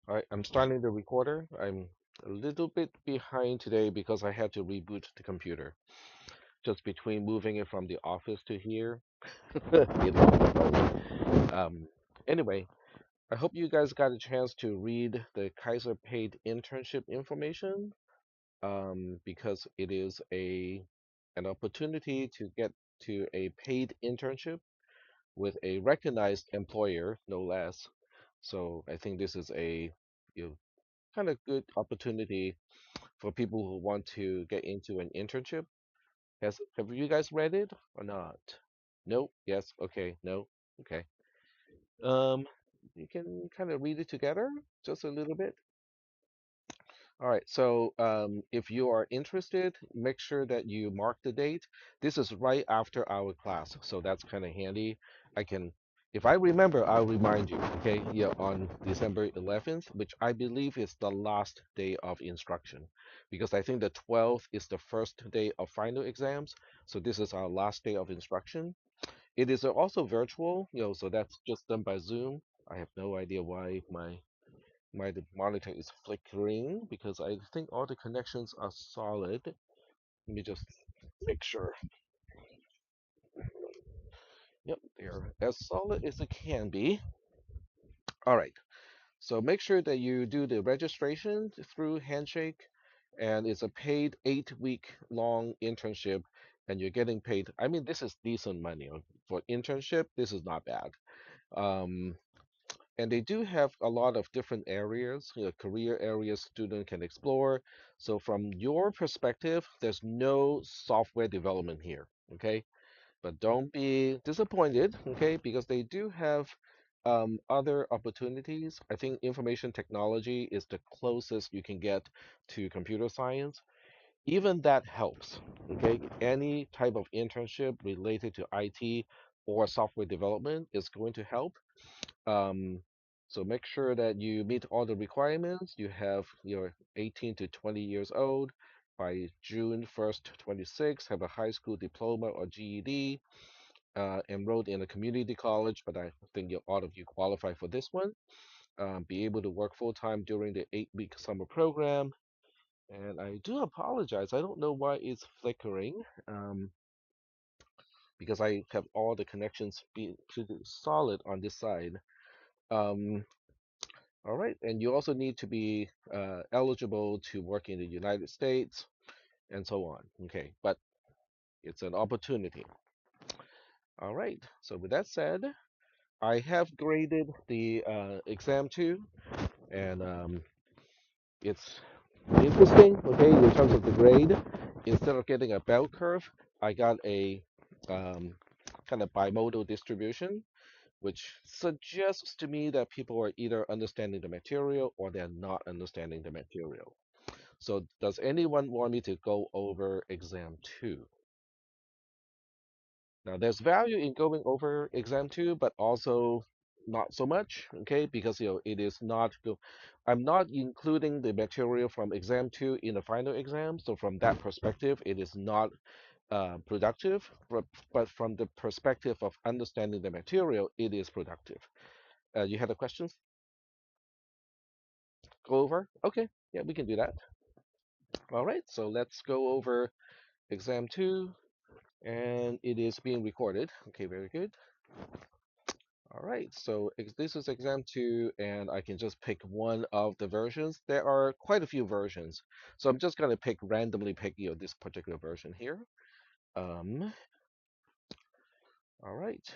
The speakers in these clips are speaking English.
All right, I'm starting the recorder. I'm a little bit behind today because I had to reboot the computer. Just between moving it from the office to here, it lost phone. Anyway, I hope you guys got a chance to read the Kaiser paid internship information, because it is an opportunity to get to a paid internship with a recognized employer, no less. So I think this is a you know, kind of good opportunity for people who want to get into an internship. Have you guys read it or not? No? Yes? Okay. No? Okay. Um, you can kind of read it together just a little bit. All right. So, if you are interested, make sure that you mark the date. This is right after our class, so that's kind of handy. I can, if I remember, I'll remind you. Okay. Yeah, on December 11th, which I believe is the last day of instruction, because I think the 12th is the first day of final exams. So this is our last day of instruction. It is also virtual, so that's just done by Zoom. I have no idea why my monitor is flickering because I think all the connections are solid. Let me just make sure. Yep, they're as solid as it can be. All right. So make sure that you do the registration through Handshake, and it's a paid 8 week long internship, and you're getting paid. I mean, this is decent money for internship. This is not bad. Um, and they do have a lot of different areas, career areas student can explore. So from your perspective, there's no software development here, okay? But don't be disappointed, okay? Because they do have other opportunities. I think information technology is the closest you can get to computer science. Even that helps, okay? Any type of internship related to IT or software development is going to help. um, so make sure that you meet all the requirements. You have your 18 to 20 years old by June 1st, 26, have a high school diploma or GED, enrolled in a community college, but I think all of you qualify for this one. Be able to work full time during the 8 week summer program. And I do apologize. I don't know why it's flickering, because I have all the connections being pretty solid on this side. Um, All right, and you also need to be eligible to work in the United States and so on. Okay, but it's an opportunity. All right, so with that said, I have graded the exam too, and it's interesting, okay, in terms of the grade. Instead of getting a bell curve, I got a um, kind of bimodal distribution, which suggests to me that people are either understanding the material or they're not understanding the material. So does anyone want me to go over exam two? Now there's value in going over exam two, but also not so much, okay? Because it is not I'm not including the material from exam two in the final exam. So from that perspective, it is not productive. But from the perspective of understanding the material, it is productive. You had a questions? Go over? Okay, yeah, we can do that. All right, so let's go over exam two. And it is being recorded. Okay, very good. All right, so this is exam two, and I can just pick one of the versions. There are quite a few versions, so I'm just gonna randomly pick this particular version here. Um, all right.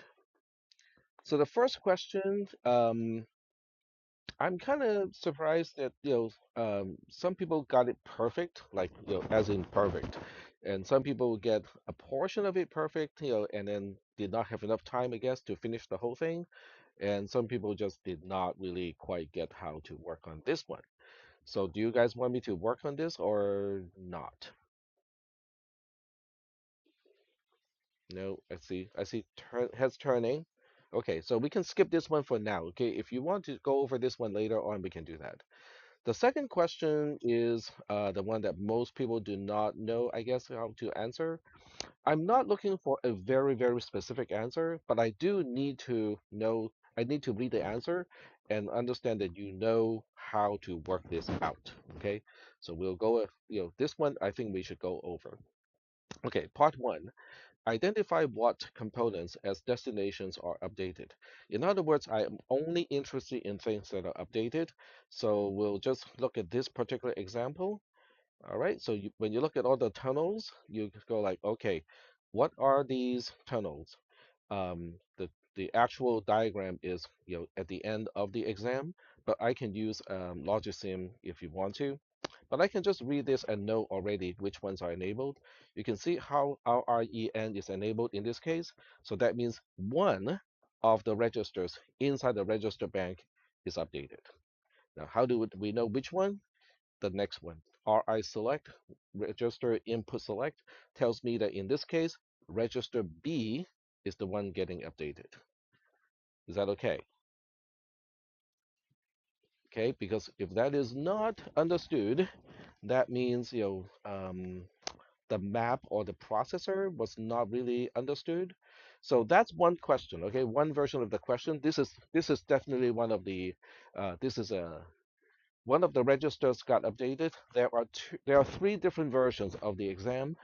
So the first question, I'm kind of surprised that some people got it perfect, like as in perfect, and some people get a portion of it perfect, and then did not have enough time, I guess, to finish the whole thing, and some people just did not really quite get how to work on this one. So do you guys want me to work on this or not? No, I see heads turning. Okay, so we can skip this one for now. Okay, if you want to go over this one later on, we can do that. The second question is the one that most people do not know, I guess, how to answer. I'm not looking for a very, very specific answer, but I do need to know I need to read the answer and understand that you know how to work this out. Okay, so we'll go, this one I think we should go over. Okay, part one. Identify what components as destinations are updated. In other words, I am only interested in things that are updated. So we'll just look at this particular example. All right, so when you look at all the tunnels, you go like, okay, what are these tunnels? The actual diagram is at the end of the exam, but I can use Logisim if you want to. But I can just read this and know already which ones are enabled. You can see how our REN is enabled in this case. So that means one of the registers inside the register bank is updated. Now, how do we know which one? The next one, RI select, register input select, tells me that in this case, register B is the one getting updated. Is that okay? Okay, because if that is not understood, that means the map or the processor was not really understood. So that's one question. Okay, one version of the question. This is definitely one of the this is a one of the registers got updated. There are three different versions of the exam.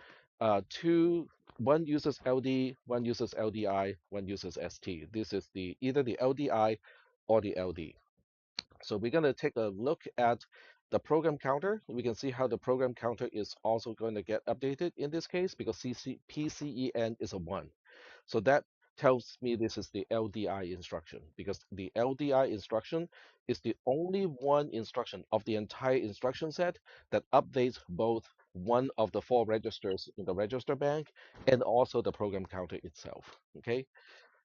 One uses LD, one uses LDI, one uses ST. This is the either the LDI or the LD. So we're going to take a look at the program counter. We can see how the program counter is also going to get updated in this case because PCEN is a 1. So that tells me this is the LDI instruction because the LDI instruction is the only one instruction of the entire instruction set that updates both one of the four registers in the register bank and also the program counter itself. Okay,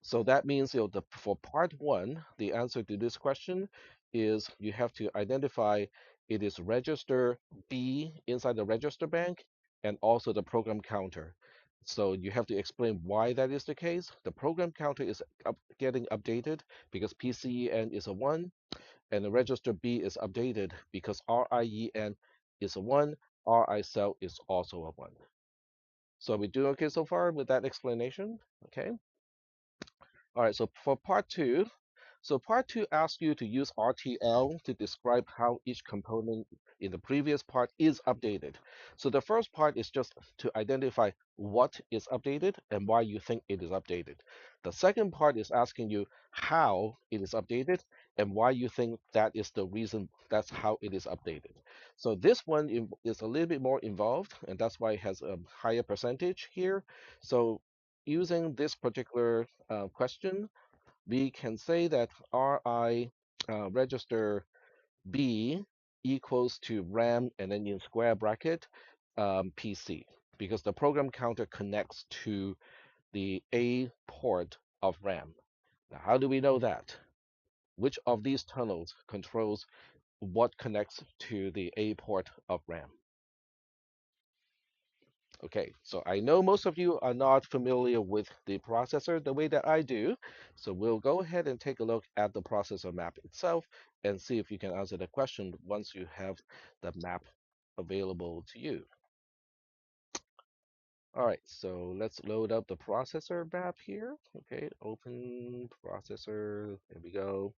so that means for part one, the answer to this question is you have to identify it is register B inside the register bank and also the program counter. So you have to explain why that is the case. The program counter is getting updated because PCEN is a 1 and the register B is updated because RIEN is a 1, RI cell is also a 1. So we do okay so far with that explanation? Okay. All right, so for part two, part two asks you to use RTL to describe how each component in the previous part is updated. So the first part is just to identify what is updated and why you think it is updated. The second part is asking you how it is updated and why you think that is the reason that's how it is updated. So this one is a little bit more involved, and that's why it has a higher percentage here. So using this particular question, we can say that RI register B equals to RAM and then in square bracket PC because the program counter connects to the A port of RAM. Now, how do we know that? Which of these tunnels controls what connects to the A port of RAM? Okay, so I know most of you are not familiar with the processor the way that I do. So we'll go ahead and take a look at the processor map itself and see if you can answer the question once you have the map available to you. All right, so let's load up the processor map here. Okay, open processor. There we go.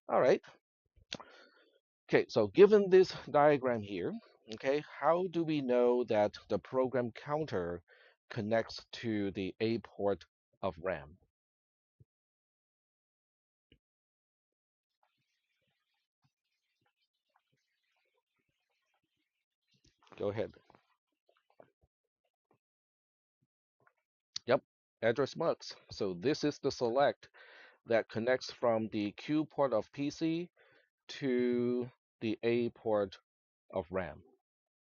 All right. Okay, so given this diagram here, okay, how do we know that the program counter connects to the A port of RAM? Go ahead. Yep, address mux. So this is the select that connects from the Q port of PC to the A port of RAM.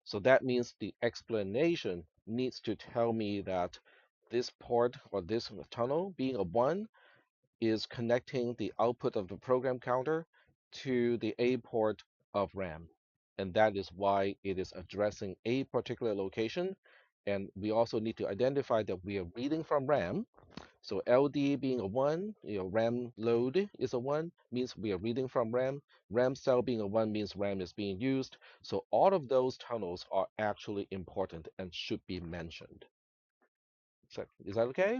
So that means the explanation needs to tell me that this port or this tunnel being a 1 is connecting the output of the program counter to the A port of RAM. And that is why it is addressing a particular location. And we also need to identify that we are reading from RAM. So LD being a 1, RAM load is a 1, means we are reading from RAM. RAM cell being a 1 means RAM is being used. So all of those tunnels are actually important and should be mentioned. So, is that okay?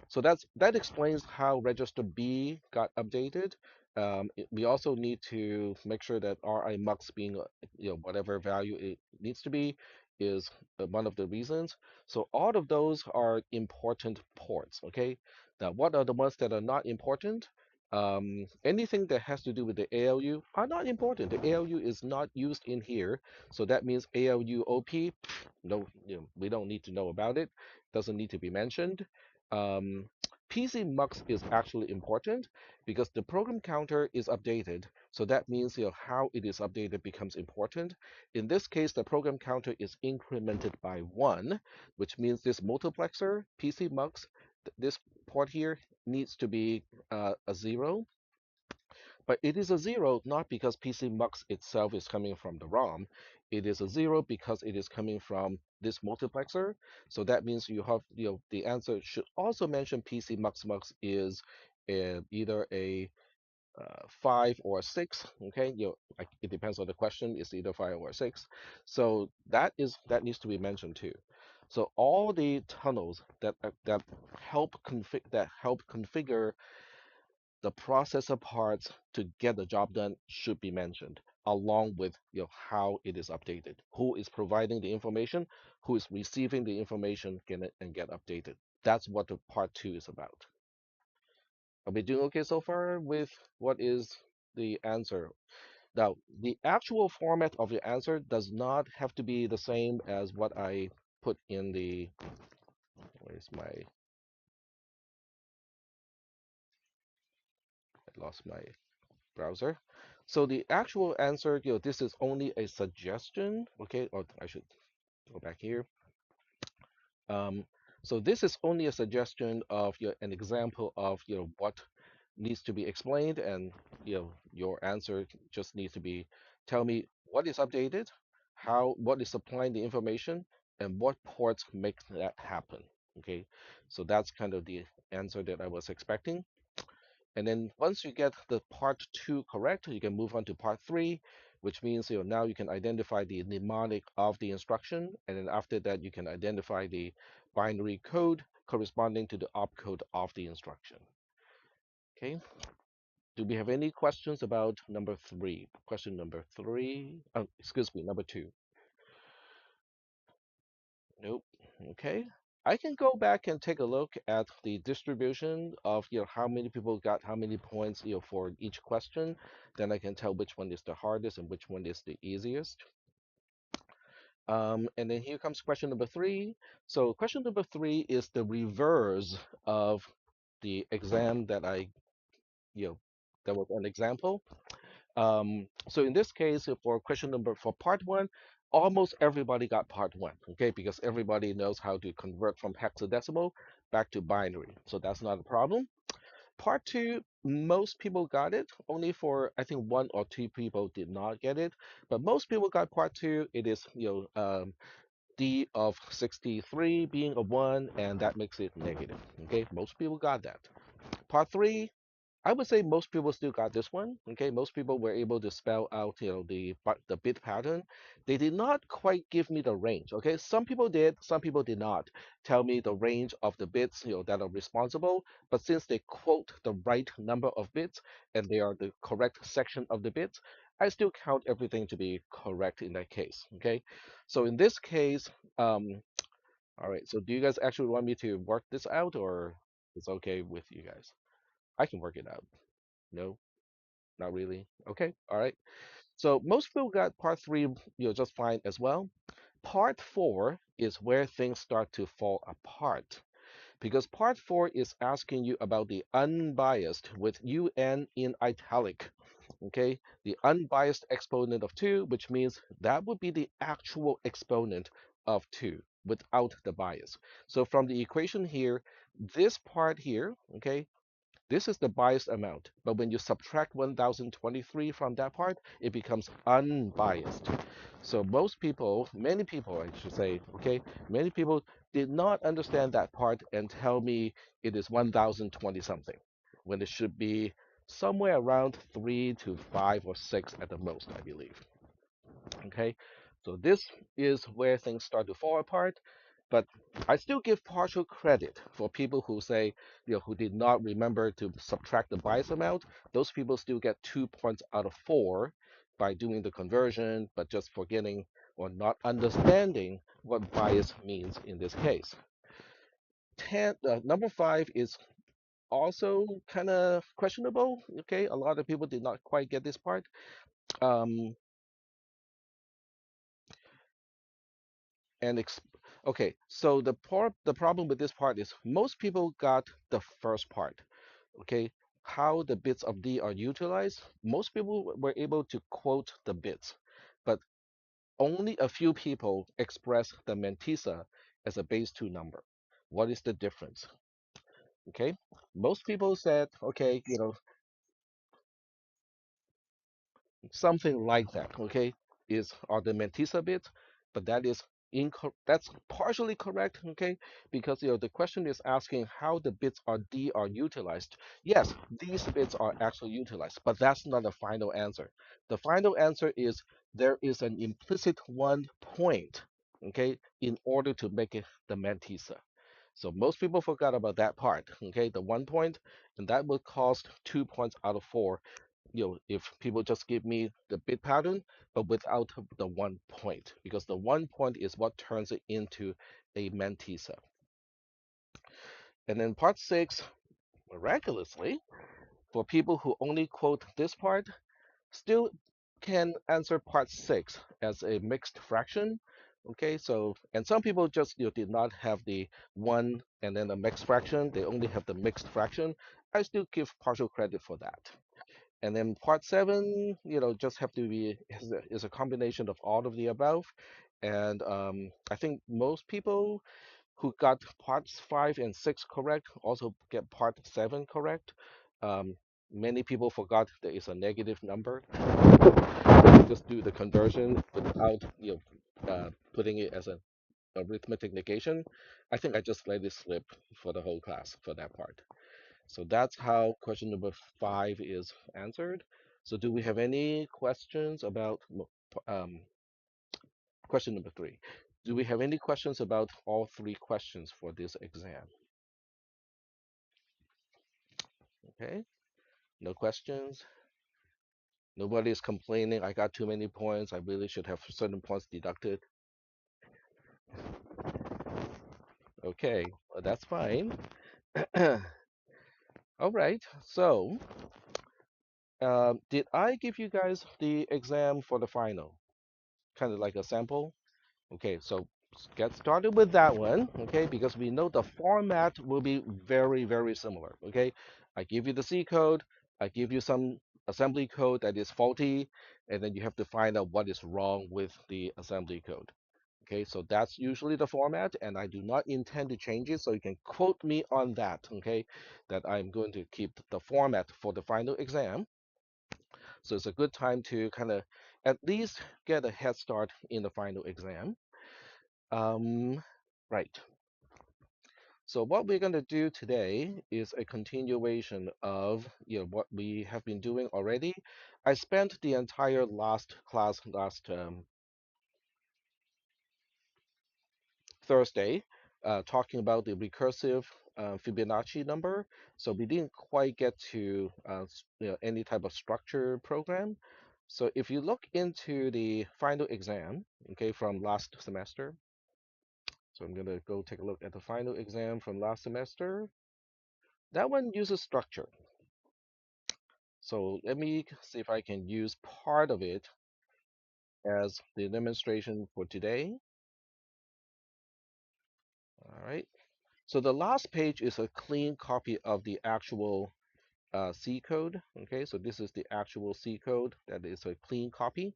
So that explains how register B got updated. We also need to make sure that RI mux being whatever value it needs to be is one of the reasons. So all of those are important ports. Okay. Now what are the ones that are not important? Anything that has to do with the ALU are not important. The ALU is not used in here, so that means ALU OP. No, we don't need to know about it. Doesn't need to be mentioned. um, PC mux is actually important because the program counter is updated. So that means how it is updated becomes important. In this case, the program counter is incremented by 1, which means this multiplexer, PC mux, this port here needs to be a 0. But it is a 0 not because PC mux itself is coming from the ROM. It is a 0 because it is coming from this multiplexer. So that means you have, the answer should also mention PC mux mux is either a 5 or a 6. Okay, it depends on the question. It's either 5 or 6. So that needs to be mentioned too. So all the tunnels that help configure the processor parts to get the job done should be mentioned, along with how it is updated, who is providing the information, who is receiving the information, get updated. That's what the part 2 is about. Are we doing okay so far with what is the answer? Now, the actual format of the answer does not have to be the same as what I put in the. Where's my? I lost my browser. So the actual answer, this is only a suggestion, okay? Or I should go back here. Um, so this is only a suggestion of an example of what needs to be explained, and your answer just needs to be tell me what is updated, what is supplying the information, and what ports make that happen. Okay, so that's kind of the answer that I was expecting. And then once you get the part 2 correct, you can move on to part 3, which means now you can identify the mnemonic of the instruction, and then after that you can identify the binary code corresponding to the opcode of the instruction. Okay. Do we have any questions about number 3? Question number 3. Oh, excuse me, number 2. Nope. Okay. I can go back and take a look at the distribution of how many people got how many points for each question. Then I can tell which one is the hardest and which one is the easiest. And then here comes question number 3. So question number 3 is the reverse of the exam that that was an example. So in this case, for part 1, almost everybody got part 1, okay, because everybody knows how to convert from hexadecimal back to binary. So that's not a problem. Part 2, most people got it. Only for I think 1 or 2 people did not get it, but most people got part 2. It is D of 63 being a 1, and that makes it negative. Okay, most people got that. Part 3, I would say most people still got this one. Okay, most people were able to spell out, the bit pattern. They did not quite give me the range. Okay, some people did, some people did not tell me the range of the bits, that are responsible. But since they quote the right number of bits and they are the correct section of the bits, I still count everything to be correct in that case. Okay, so in this case, all right. So do you guys actually want me to work this out, or it's okay with you guys? I can work it out. No, not really. Okay, all right. So most people got part 3, just fine as well. Part 4 is where things start to fall apart because part 4 is asking you about the unbiased with UN in italic. Okay, the unbiased exponent of 2, which means that would be the actual exponent of 2 without the bias. So from the equation here, this part here, okay, this is the biased amount, but when you subtract 1023 from that part, it becomes unbiased. So many people, I should say, okay, many people did not understand that part and tell me it is 1020 something, when it should be somewhere around 3 to 5 or 6 at the most, I believe. Okay, so this is where things start to fall apart. But I still give partial credit for people who say, who did not remember to subtract the bias amount. Those people still get 2 points out of 4 by doing the conversion, but just forgetting or not understanding what bias means in this case. Number 5 is also kind of questionable. Okay, a lot of people did not quite get this part. Um, and ex- okay, so the problem with this part is most people got the first part. Okay, how the bits of D are utilized. Most people were able to quote the bits, but only a few people express the mantissa as a base 2 number. What is the difference? Okay, most people said, okay, something like that, okay, is are the mantissa bits, but that is that's partially correct, okay, because the question is asking how the bits are D are utilized. Yes, these bits are actually utilized, but that's not the final answer. The final answer is there is an implicit 1 point, okay, in order to make it the mantissa. So most people forgot about that part, okay, the 1 point, and that would cost 2 points out of 4, if people just give me the bit pattern, but without the 1 point, because the 1 point is what turns it into a mantissa. And then part 6, miraculously, for people who only quote this part, still can answer part 6 as a mixed fraction. Okay, so, and some people just did not have the one and then a mixed fraction, they only have the mixed fraction. I still give partial credit for that. And then part 7, just have to be is a combination of all of the above. And I think most people who got parts 5 and 6 correct also get part 7 correct. Um, Many people forgot there is a negative number. They just do the conversion without putting it as an arithmetic negation. I think I just let it slip for the whole class for that part. So that's how question number 5 is answered. So do we have any questions about um, question number 3? Do we have any questions about all 3 questions for this exam? Okay, no questions. Nobody's complaining. I got too many points. I really should have certain points deducted. Okay, well, that's fine. All right. So, did I give you guys the exam for the final? Kind of like a sample? Okay, so get started with that one, okay, because we know the format will be very, very similar, okay? I give you the C code, I give you some assembly code that is faulty, and then you have to find out what is wrong with the assembly code. Okay, so that's usually the format, and I do not intend to change it, so you can quote me on that, okay, that I'm going to keep the format for the final exam. So it's a good time to kind of at least get a head start in the final exam. Um, right. So what we're going to do today is a continuation of what we have been doing already. I spent the entire last class last Thursday talking about the recursive Fibonacci number. So we didn't quite get to any type of structure program. So if you look into the final exam, okay, from last semester, so I'm going to go take a look at the final exam from last semester. That one uses structure. So let me see if I can use part of it as the demonstration for today. All right. So the last page is a clean copy of the actual C code. Okay, so this is the actual C code that is a clean copy.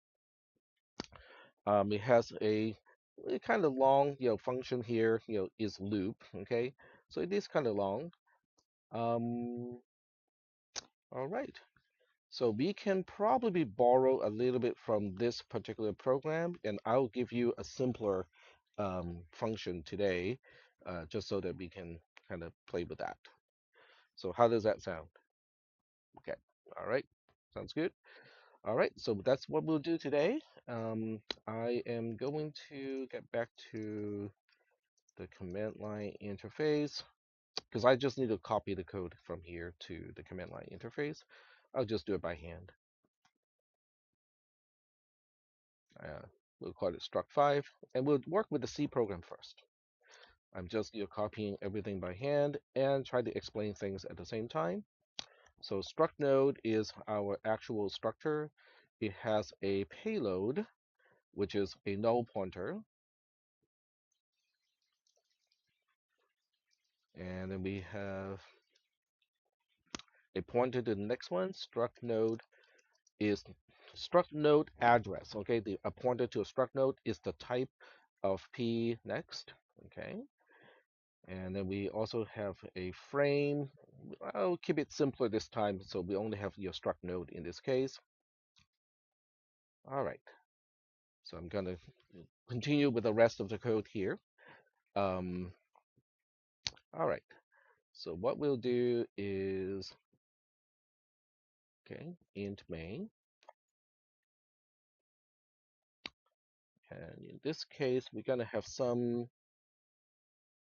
It has a kind of long, function here, is loop. Okay, so it is kind of long. Um, all right. So we can probably borrow a little bit from this particular program, and I'll give you a simpler function today, just so that we can kind of play with that. So how does that sound? Okay. All right. Sounds good. All right. So that's what we'll do today. I am going to get back to the command line interface, because I just need to copy the code from here to the command line interface. I'll just do it by hand. Uh, we'll call it struct5, and we'll work with the C program first. I'm just copying everything by hand and try to explain things at the same time. So struct node is our actual structure. It has a payload, which is a null pointer. And then we have a pointer to the next one. Is struct node address. Okay, a pointer to a struct node is the type of p next. Okay, and then we also have a frame. I'll keep it simpler this time, so we only have your struct node in this case. All right, so I'm gonna continue with the rest of the code here. Um, all right, so what we'll do is, okay, int main. And in this case, we're gonna have some.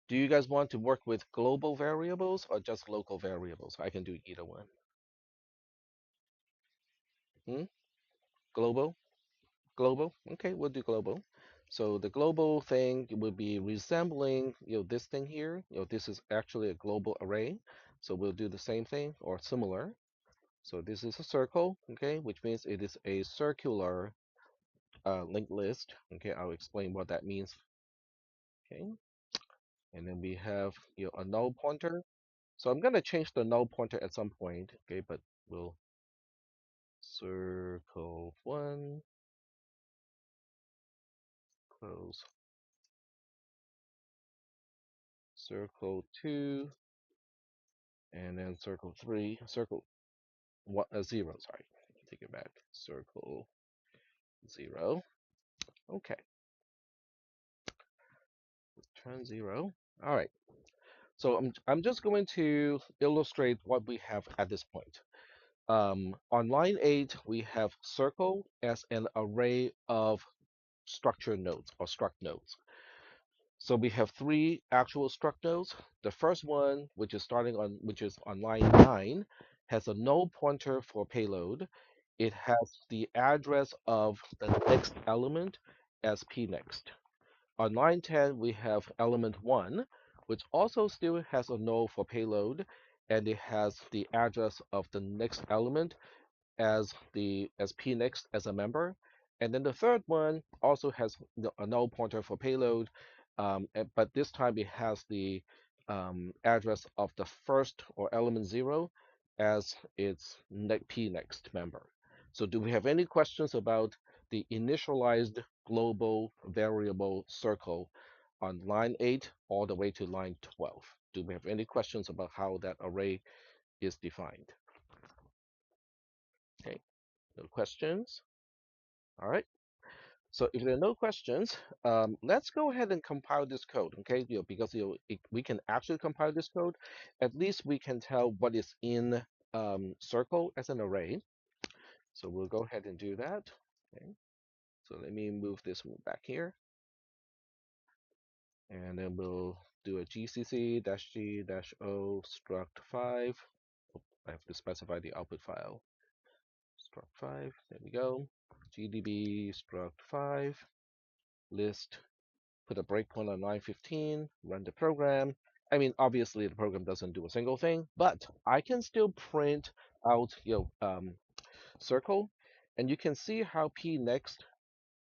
Do you guys want to work with global variables or just local variables? I can do either one. Hmm? Global? Global? Okay, we'll do global. So the global thing would be resembling, this thing here. This is actually a global array. So we'll do the same thing or similar. So this is a circle, okay, which means it is a circular linked list. Okay, I'll explain what that means. Okay, and then we have a null pointer. So I'm gonna change the null pointer at some point. Okay, but we'll circle one, close, circle two, and then circle three, circle one, zero. Sorry, take it back. Circle zero. Okay, turn zero. All right. So I'm just going to illustrate what we have at this point. On line 8, we have circle as an array of structure nodes or struct nodes. So we have three actual struct nodes. The first one, which is on line 9, has a null pointer for payload. It has the address of the next element as pnext. On line 10, we have element 1, which also still has a null for payload, and it has the address of the next element as pnext as a member. And then the third one also has a null pointer for payload, but this time it has the address of the first or element 0 as its pnext member. So do we have any questions about the initialized global variable circle on line 8 all the way to line 12? Do we have any questions about how that array is defined? Okay, no questions. All right. So if there are no questions, let's go ahead and compile this code, okay? Because we can actually compile this code. At least we can tell what is in circle as an array. So we'll go ahead and do that. Okay. So let me move this one back here, and then we'll do a gcc-g-o struct5. Oh, I have to specify the output file. Struct5. There we go. gdb struct5 list. Put a breakpoint on line 15, run the program. I mean, obviously the program doesn't do a single thing, but I can still print out circle, and you can see how p next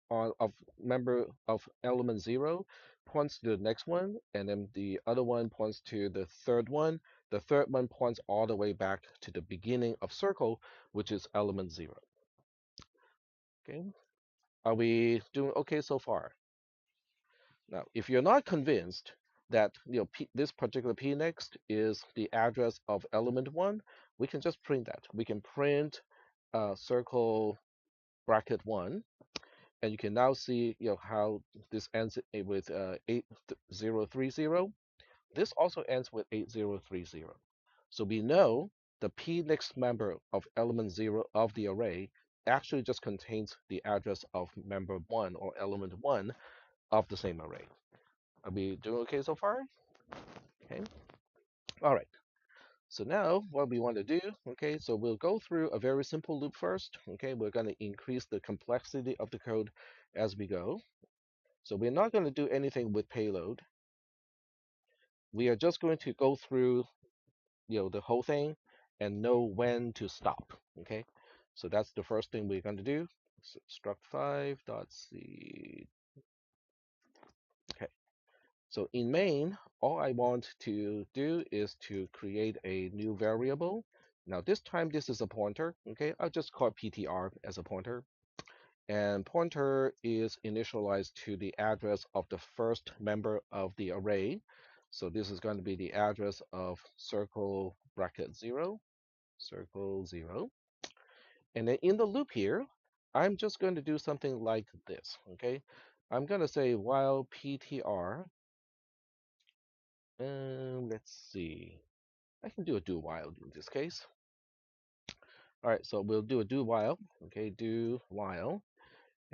of member of element 0 points to the next one, and then the other one points to the third one. The third one points all the way back to the beginning of circle, which is element 0. Okay, are we doing okay so far? Now, if you're not convinced that this particular pnext is the address of element 1, we can just print that. We can print circle bracket 1, and you can now see how this ends with 8030. This also ends with 8030. So we know the pnext member of element 0 of the array actually just contains the address of member 1 or element 1 of the same array. Are we doing okay so far? Okay. All right. So now what we want to do, okay, so we'll go through a very simple loop first. Okay, we're going to increase the complexity of the code as we go. So we're not going to do anything with payload. We are just going to go through, the whole thing and know when to stop. Okay, so that's the first thing we're going to do. So struct 5.c. Okay, so in main, all I want to do is to create a new variable. Now this time this is a pointer. Okay, I'll just call ptr as a pointer. And pointer is initialized to the address of the first member of the array. So this is going to be the address of circle bracket 0, circle 0. And then in the loop here, I'm just going to do something like this, okay? I'm going to say while ptr, let's see, I can do a do while in this case. All right, so we'll do a do while, okay, do while,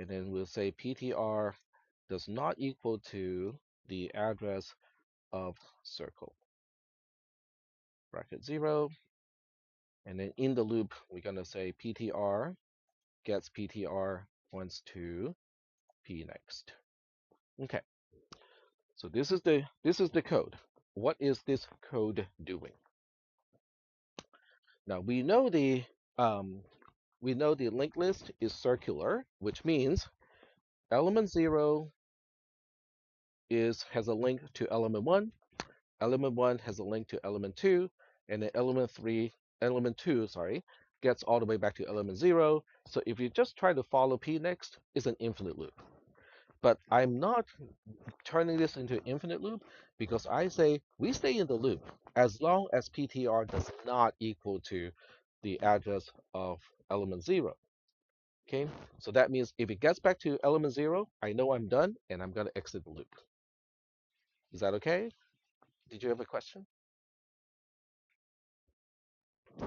and then we'll say ptr does not equal to the address of circle bracket 0. And then in the loop, we're going to say ptr gets ptr points to p next. Okay, so this is the code. What is this code doing? Now um, we know the linked list is circular, which means element 0 has a link to element 1, element 1 has a link to element 2, and then element 2, sorry, gets all the way back to element 0. So if you just try to follow p next, it's an infinite loop. But I'm not turning this into an infinite loop because I say we stay in the loop as long as ptr does not equal to the address of element 0. Okay, so that means if it gets back to element 0, I know I'm done and I'm going to exit the loop. Is that okay? Did you have a question?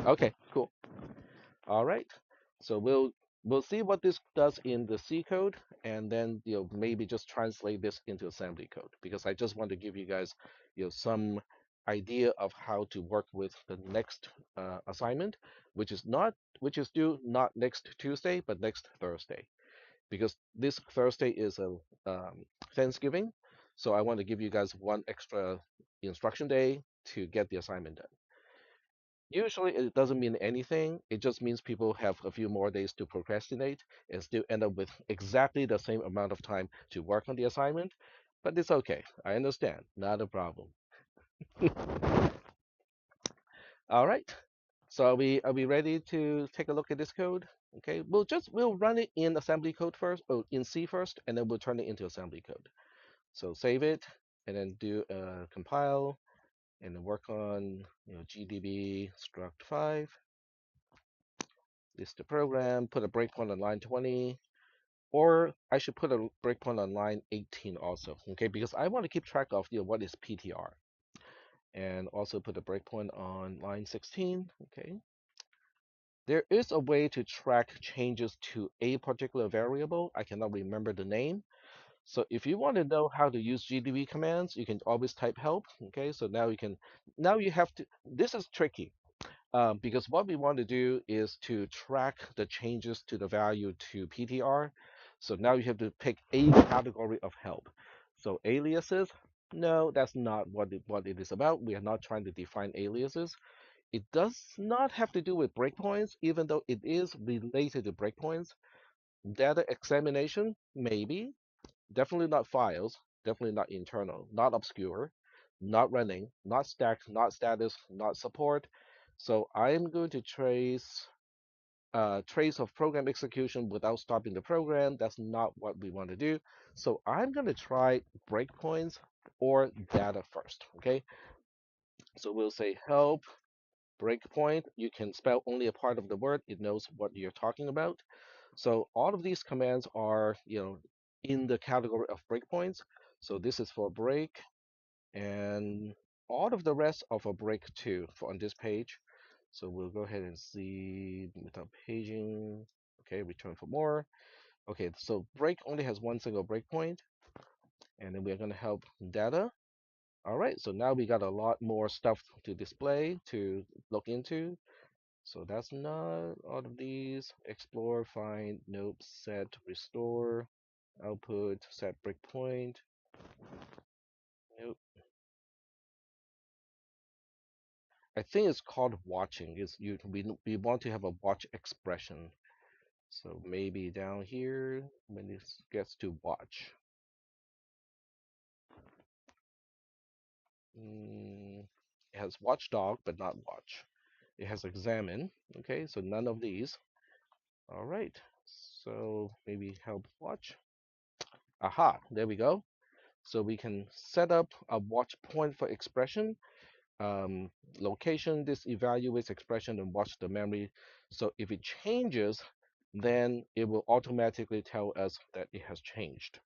Okay, cool. All right. So we'll see what this does in the C code, and then maybe just translate this into assembly code because I just want to give you guys some idea of how to work with the next assignment, which is due not next Tuesday but next Thursday because this Thursday is a Thanksgiving, so I want to give you guys one extra instruction day to get the assignment done. Usually it doesn't mean anything. It just means people have a few more days to procrastinate and still end up with exactly the same amount of time to work on the assignment. But it's okay. I understand. Not a problem. All right. So are we ready to take a look at this code? Okay. We'll run it in assembly code first, or in C first, and then we'll turn it into assembly code. So save it and then do a compile and then work on gdb struct 5. List the program, put a breakpoint on line 20, or I should put a breakpoint on line 18 also, okay, because I want to keep track of what is PTR. And also put a breakpoint on line 16, okay. There is a way to track changes to a particular variable. I cannot remember the name. So if you want to know how to use GDB commands, you can always type help, okay. So now you have to, this is tricky. Because what we want to do is to track the changes to the value to PTR. So now you have to pick a category of help. So aliases, no, that's not what it is about. We are not trying to define aliases. It does not have to do with breakpoints, even though it is related to breakpoints. Data examination, maybe. Definitely not files, definitely not internal, not obscure, not running, not stacked, not status, not support. So I'm going to trace of program execution without stopping the program. That's not what we want to do. So I'm going to try breakpoints or data first. Okay. So we'll say help breakpoint. You can spell only a part of the word. It knows what you're talking about. So all of these commands are, in the category of breakpoints. So this is for break, and all of the rest of a break too for on this page. So we'll go ahead and see without paging. Okay, return for more. Okay, so break only has one single breakpoint. And then we're going to help data. All right, so now we got a lot more stuff to display, to look into. So that's not all of these. Explore, find, nope, set, restore, output, set breakpoint. Nope. I think it's called watching. We want to have a watch expression. So maybe down here when it gets to watch. It has watchdog, but not watch. It has examine. Okay, so none of these. All right. So maybe help watch. Aha, there we go. So we can set up a watch point for expression. Um, Location, this evaluates expression and watch the memory. So if it changes, then it will automatically tell us that it has changed.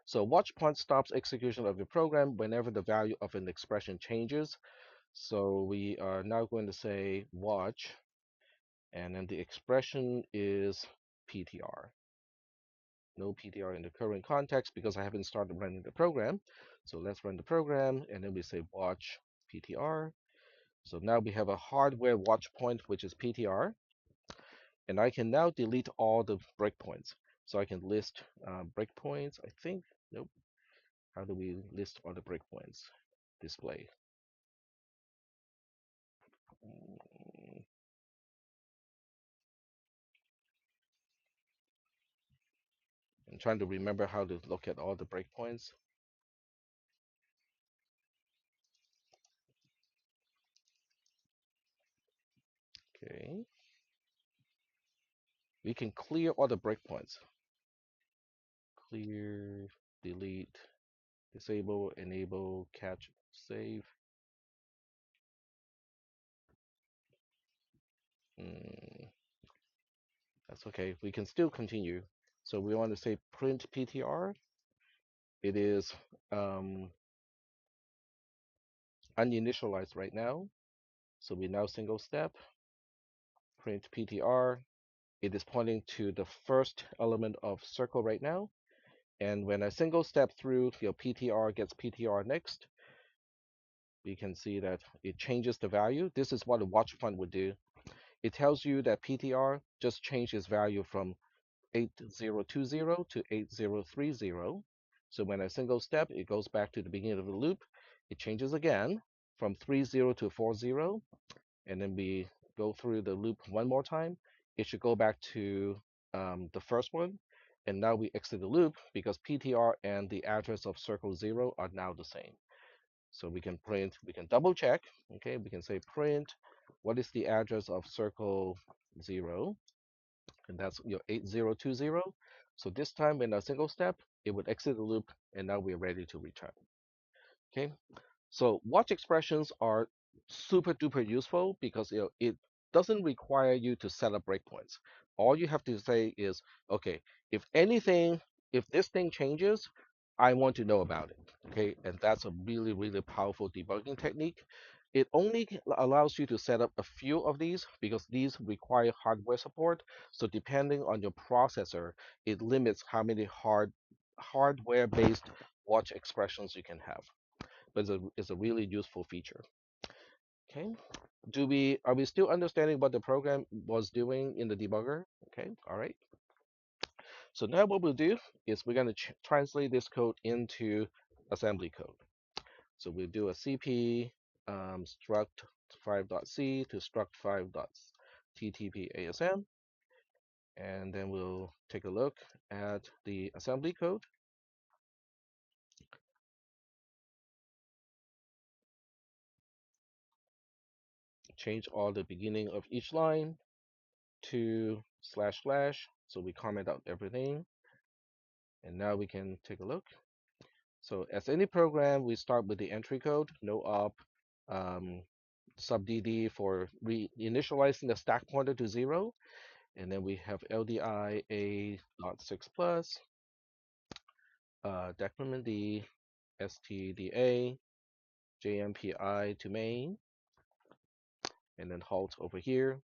So watch point stops execution of the program whenever the value of an expression changes. So we are now going to say watch, and then the expression is PTR. No PTR in the current context because I haven't started running the program. So let's run the program, and then we say watch PTR. So now we have a hardware watch point, which is PTR, and I can now delete all the breakpoints. So I can list breakpoints, I think. Nope. How do we list all the breakpoints? Display. Mm, I'm trying to remember how to look at all the breakpoints. Okay. We can clear all the breakpoints. Clear, delete, disable, enable, catch, save. Mm, that's okay. We can still continue. So we want to say print PTR. It is uninitialized right now. So we now single step, print PTR. It is pointing to the first element of circle right now. And when I single step through, your PTR gets PTR next. We can see that it changes the value. This is what a watch point would do. It tells you that PTR just changed its value from 8020 to 8030. So when I single step, it goes back to the beginning of the loop. It changes again from 30 to 40, and then we go through the loop one more time. It should go back to the first one, and now we exit the loop because PTR and the address of circle 0 are now the same. So we can print, we can double check, okay? We can say print, what is the address of circle 0? And that's your 8020. So this time in a single step, it would exit the loop, and now we're ready to return, okay? So watch expressions are super duper useful because it doesn't require you to set up breakpoints. All you have to say is, okay, if anything, if this thing changes, I want to know about it. Okay, and that's a really, really powerful debugging technique. It only allows you to set up a few of these because these require hardware support. So depending on your processor, it limits how many hardware-based watch expressions you can have, but it's a really useful feature. Okay. Are we still understanding what the program was doing in the debugger? Okay. All right. So now what we'll do is we're going to translate this code into assembly code. So we'll do a cp struct 5.c to struct 5.ttp asm, and then we'll take a look at the assembly code. Change all the beginning of each line to slash slash. So we comment out everything. And now we can take a look. So as any program, we start with the entry code, no op, um, subdd for reinitializing the stack pointer to 0. And then we have LDI A.6 plus, decrement D, stda, jmpi to main, and then halt over here.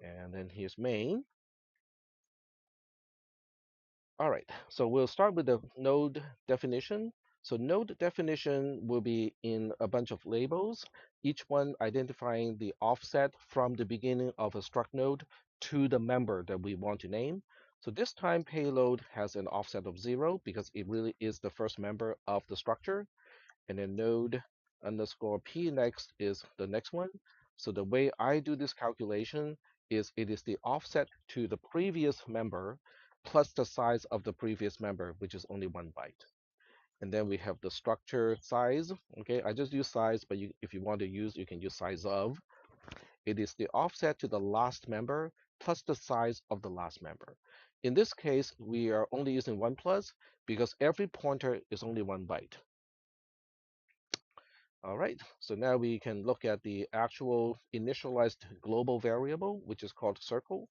And then here's main. All right, so we'll start with the node definition. So node definition will be in a bunch of labels, each one identifying the offset from the beginning of a struct node to the member that we want to name. So this time payload has an offset of 0 because it really is the first member of the structure. And then node underscore p next is the next one. So the way I do this calculation is it is the offset to the previous member plus the size of the previous member, which is only 1 byte. And then we have the structure size. Okay, I just use size, but if you want to use, you can use size of. It is the offset to the last member plus the size of the last member. In this case, we are only using 1 plus because every pointer is only 1 byte. All right, so now we can look at the actual initialized global variable, which is called circle.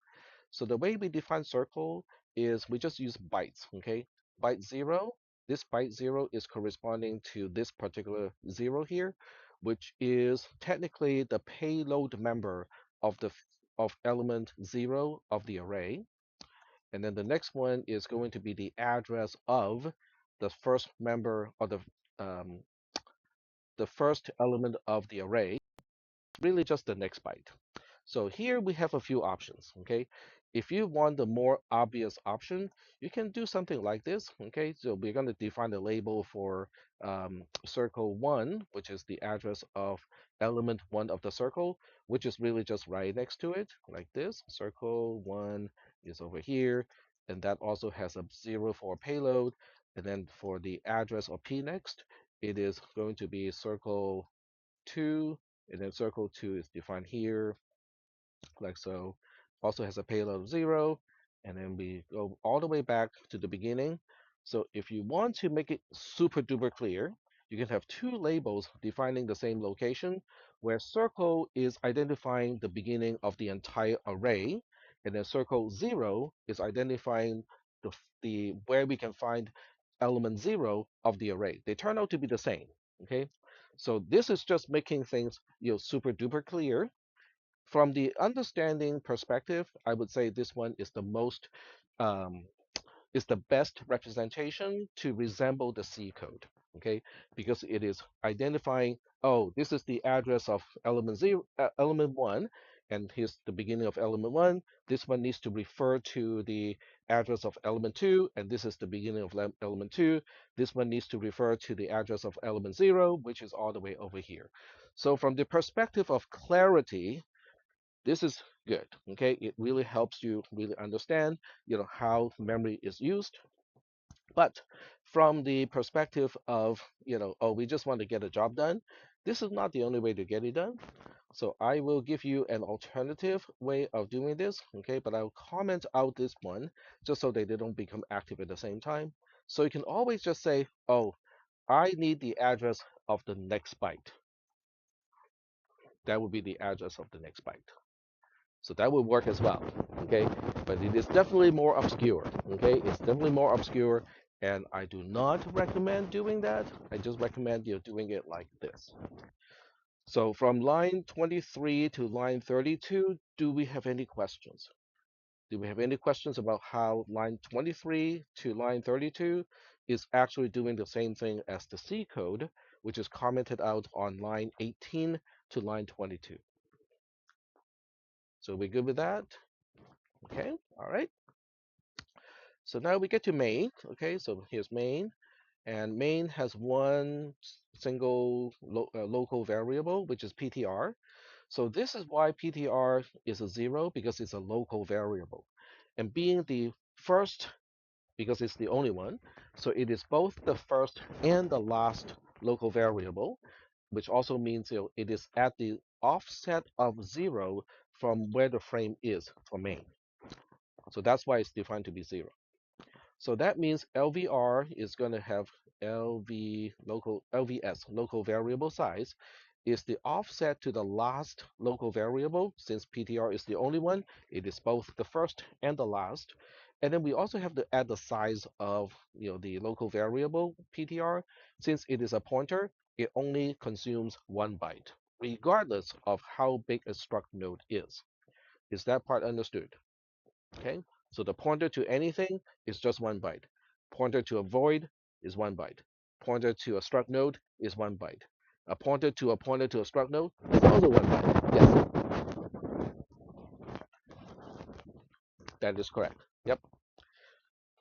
So the way we define circle is we just use bytes, okay? Byte 0, this byte 0 is corresponding to this particular 0 here, which is technically the payload member of of element 0 of the array. And then the next one is going to be the address of the first member of um, the first element of the array, really just the next byte. So here we have a few options, okay? If you want the more obvious option, you can do something like this, okay? So we're going to define a label for circle 1, which is the address of element 1 of the circle, which is really just right next to it, like this. Circle 1 is over here, and that also has a 0 for payload. And then for the address of p next, it is going to be circle 2, and then circle 2 is defined here, like so. Also has a payload of 0, and then we go all the way back to the beginning. So if you want to make it super duper clear, you can have two labels defining the same location, where circle is identifying the beginning of the entire array, and then circle 0 is identifying the where we can find element 0 of the array. They turn out to be the same, okay? So this is just making things super duper clear. From the understanding perspective, I would say this one is the most um, is the best representation to resemble the C code, okay? Because it is identifying, oh, this is the address of element 0, element 1, and here's the beginning of element 1. This one needs to refer to the address of element 2, and this is the beginning of element 2. This one needs to refer to the address of element 0, which is all the way over here. So from the perspective of clarity, this is good. Okay, it really helps you really understand how memory is used. But from the perspective of oh, we just want to get a job done, this is not the only way to get it done. So I will give you an alternative way of doing this. Okay, but I'll comment out this one just so that they don't become active at the same time. So you can always just say, oh, I need the address of the next byte. That would be the address of the next byte. So that would work as well, okay? But it is definitely more obscure, okay? It's definitely more obscure, and I do not recommend doing that. I just recommend you doing it like this. So from line 23 to line 32, do we have any questions? Do we have any questions about how line 23 to line 32 is actually doing the same thing as the C code, which is commented out on line 18 to line 22? So we good with that? Okay, all right. So now we get to main. Okay, so here's main, and main has one single local variable, which is PTR. So this is why PTR is a 0, because it's a local variable. And being the first, because it's the only one, so it is both the first and the last local variable, which also means it is at the offset of 0 from where the frame is for main. So that's why it's defined to be 0. So that means LVR is going to have LVS, local variable size, is the offset to the last local variable. Since PTR is the only one, it is both the first and the last. And then we also have to add the size of the local variable PTR. Since it is a pointer, it only consumes 1 byte, regardless of how big a struct node is. Is that part understood? Okay. So the pointer to anything is just 1 byte. Pointer to a void is 1 byte. Pointer to a struct node is 1 byte. A pointer to a struct node is also 1 byte. Yes, that is correct. Yep,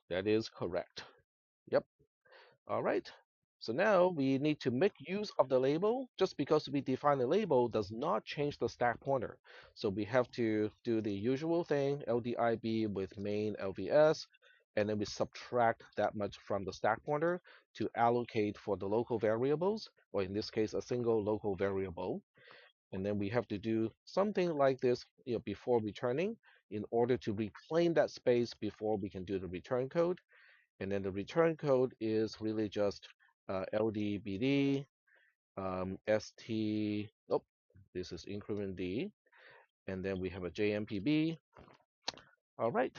that is correct. Yep. All right. So now we need to make use of the label. Just because we define a label does not change the stack pointer. So we have to do the usual thing, LDIB with main LVS, and then we subtract that much from the stack pointer to allocate for the local variables, or in this case, a single local variable. And then we have to do something like this, before returning in order to reclaim that space before we can do the return code. And then the return code is really just LDBD, ST, oh, this is increment D, and then we have a JMPB. All right.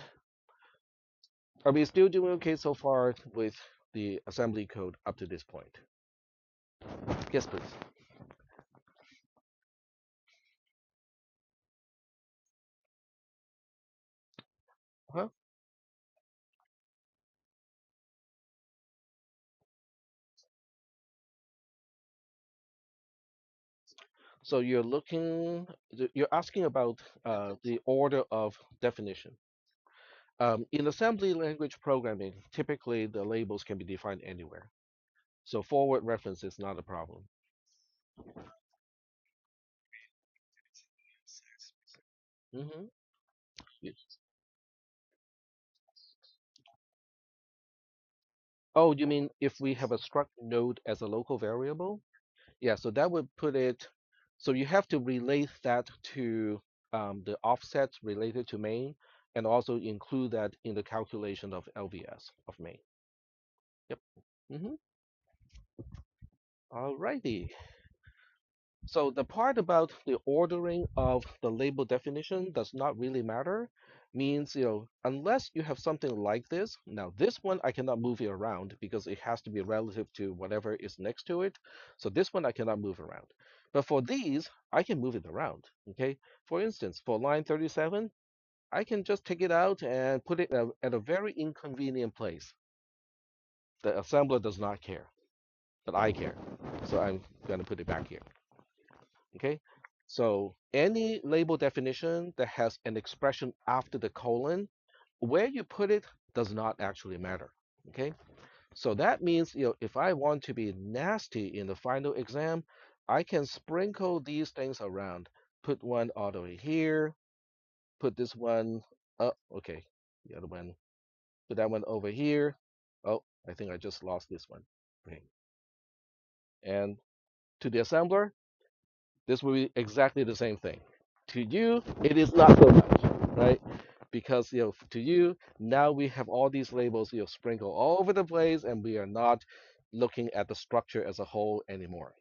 Are we still doing okay so far with the assembly code up to this point? Yes, please. Huh? So you're asking about the order of definition. In assembly language programming, typically the labels can be defined anywhere. So forward reference is not a problem. Hmm. Oh, you mean if we have a struct node as a local variable? Yeah, so that would put it, so you have to relate that to the offsets related to main and also include that in the calculation of LVS of main. Yep. Mm-hmm. All righty. So the part about the ordering of the label definition does not really matter. Means, unless you have something like this. Now, this one I cannot move it around because it has to be relative to whatever is next to it. So this one I cannot move around. But for these, I can move it around. Okay. For instance, for line 37, I can just take it out and put it at a very inconvenient place. The assembler does not care, but I care. So I'm going to put it back here. Okay, so any label definition that has an expression after the colon, where you put it does not actually matter. Okay, so that means, if I want to be nasty in the final exam, I can sprinkle these things around. Put one all the way here, put this one, okay, the other one, put that one over here. Oh, I think I just lost this one. Okay, and to the assembler, this will be exactly the same thing. To you, it is not so much, right? Because to you, now we have all these labels sprinkled all over the place, and we are not looking at the structure as a whole anymore.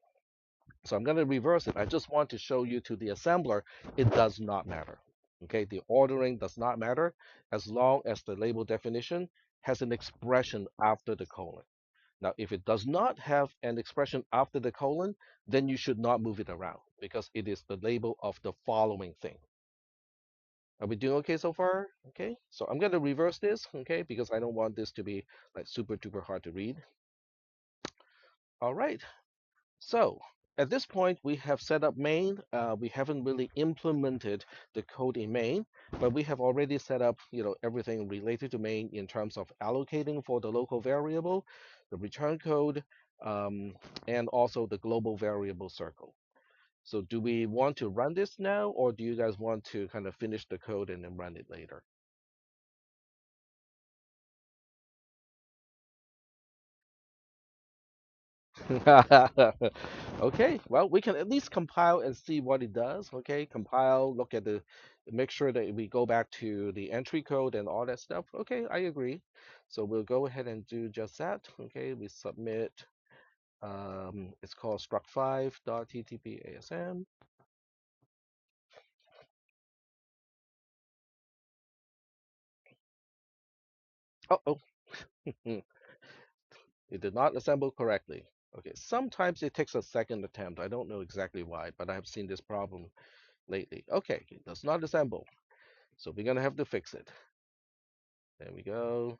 So I'm going to reverse it. I just want to show you to the assembler, it does not matter. Okay, the ordering does not matter as long as the label definition has an expression after the colon. Now, if it does not have an expression after the colon, then you should not move it around because it is the label of the following thing. Are we doing okay so far? Okay, so I'm going to reverse this, okay, because I don't want this to be like super duper hard to read. All right, so at this point, we have set up main. We haven't really implemented the code in main, but we have already set up, everything related to main in terms of allocating for the local variable, the return code, um, and also the global variable circle. So do we want to run this now, or do you guys want to kind of finish the code and then run it later? Okay, well, we can at least compile and see what it does. Okay, compile, look at make sure that we go back to the entry code and all that stuff. Okay, I agree. So we'll go ahead and do just that. Okay, we submit. It's called struct5.ttp.asm. Oh, it did not assemble correctly. Okay, sometimes it takes a second attempt. I don't know exactly why, but I've seen this problem lately. Okay, it does not assemble. So we're gonna have to fix it. There we go.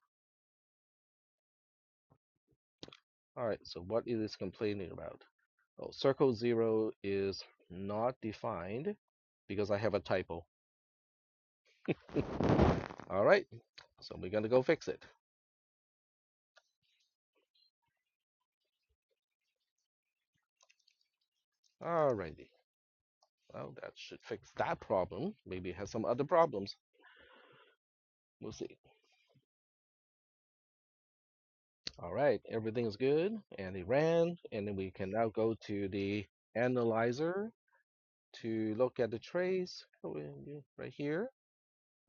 All right, so what it is complaining about? Oh, circle 0 is not defined because I have a typo. All right, so we're gonna go fix it. All righty. Well, that should fix that problem. Maybe it has some other problems. We'll see. All right, everything's good, and it ran, and then we can now go to the analyzer to look at the trace right here.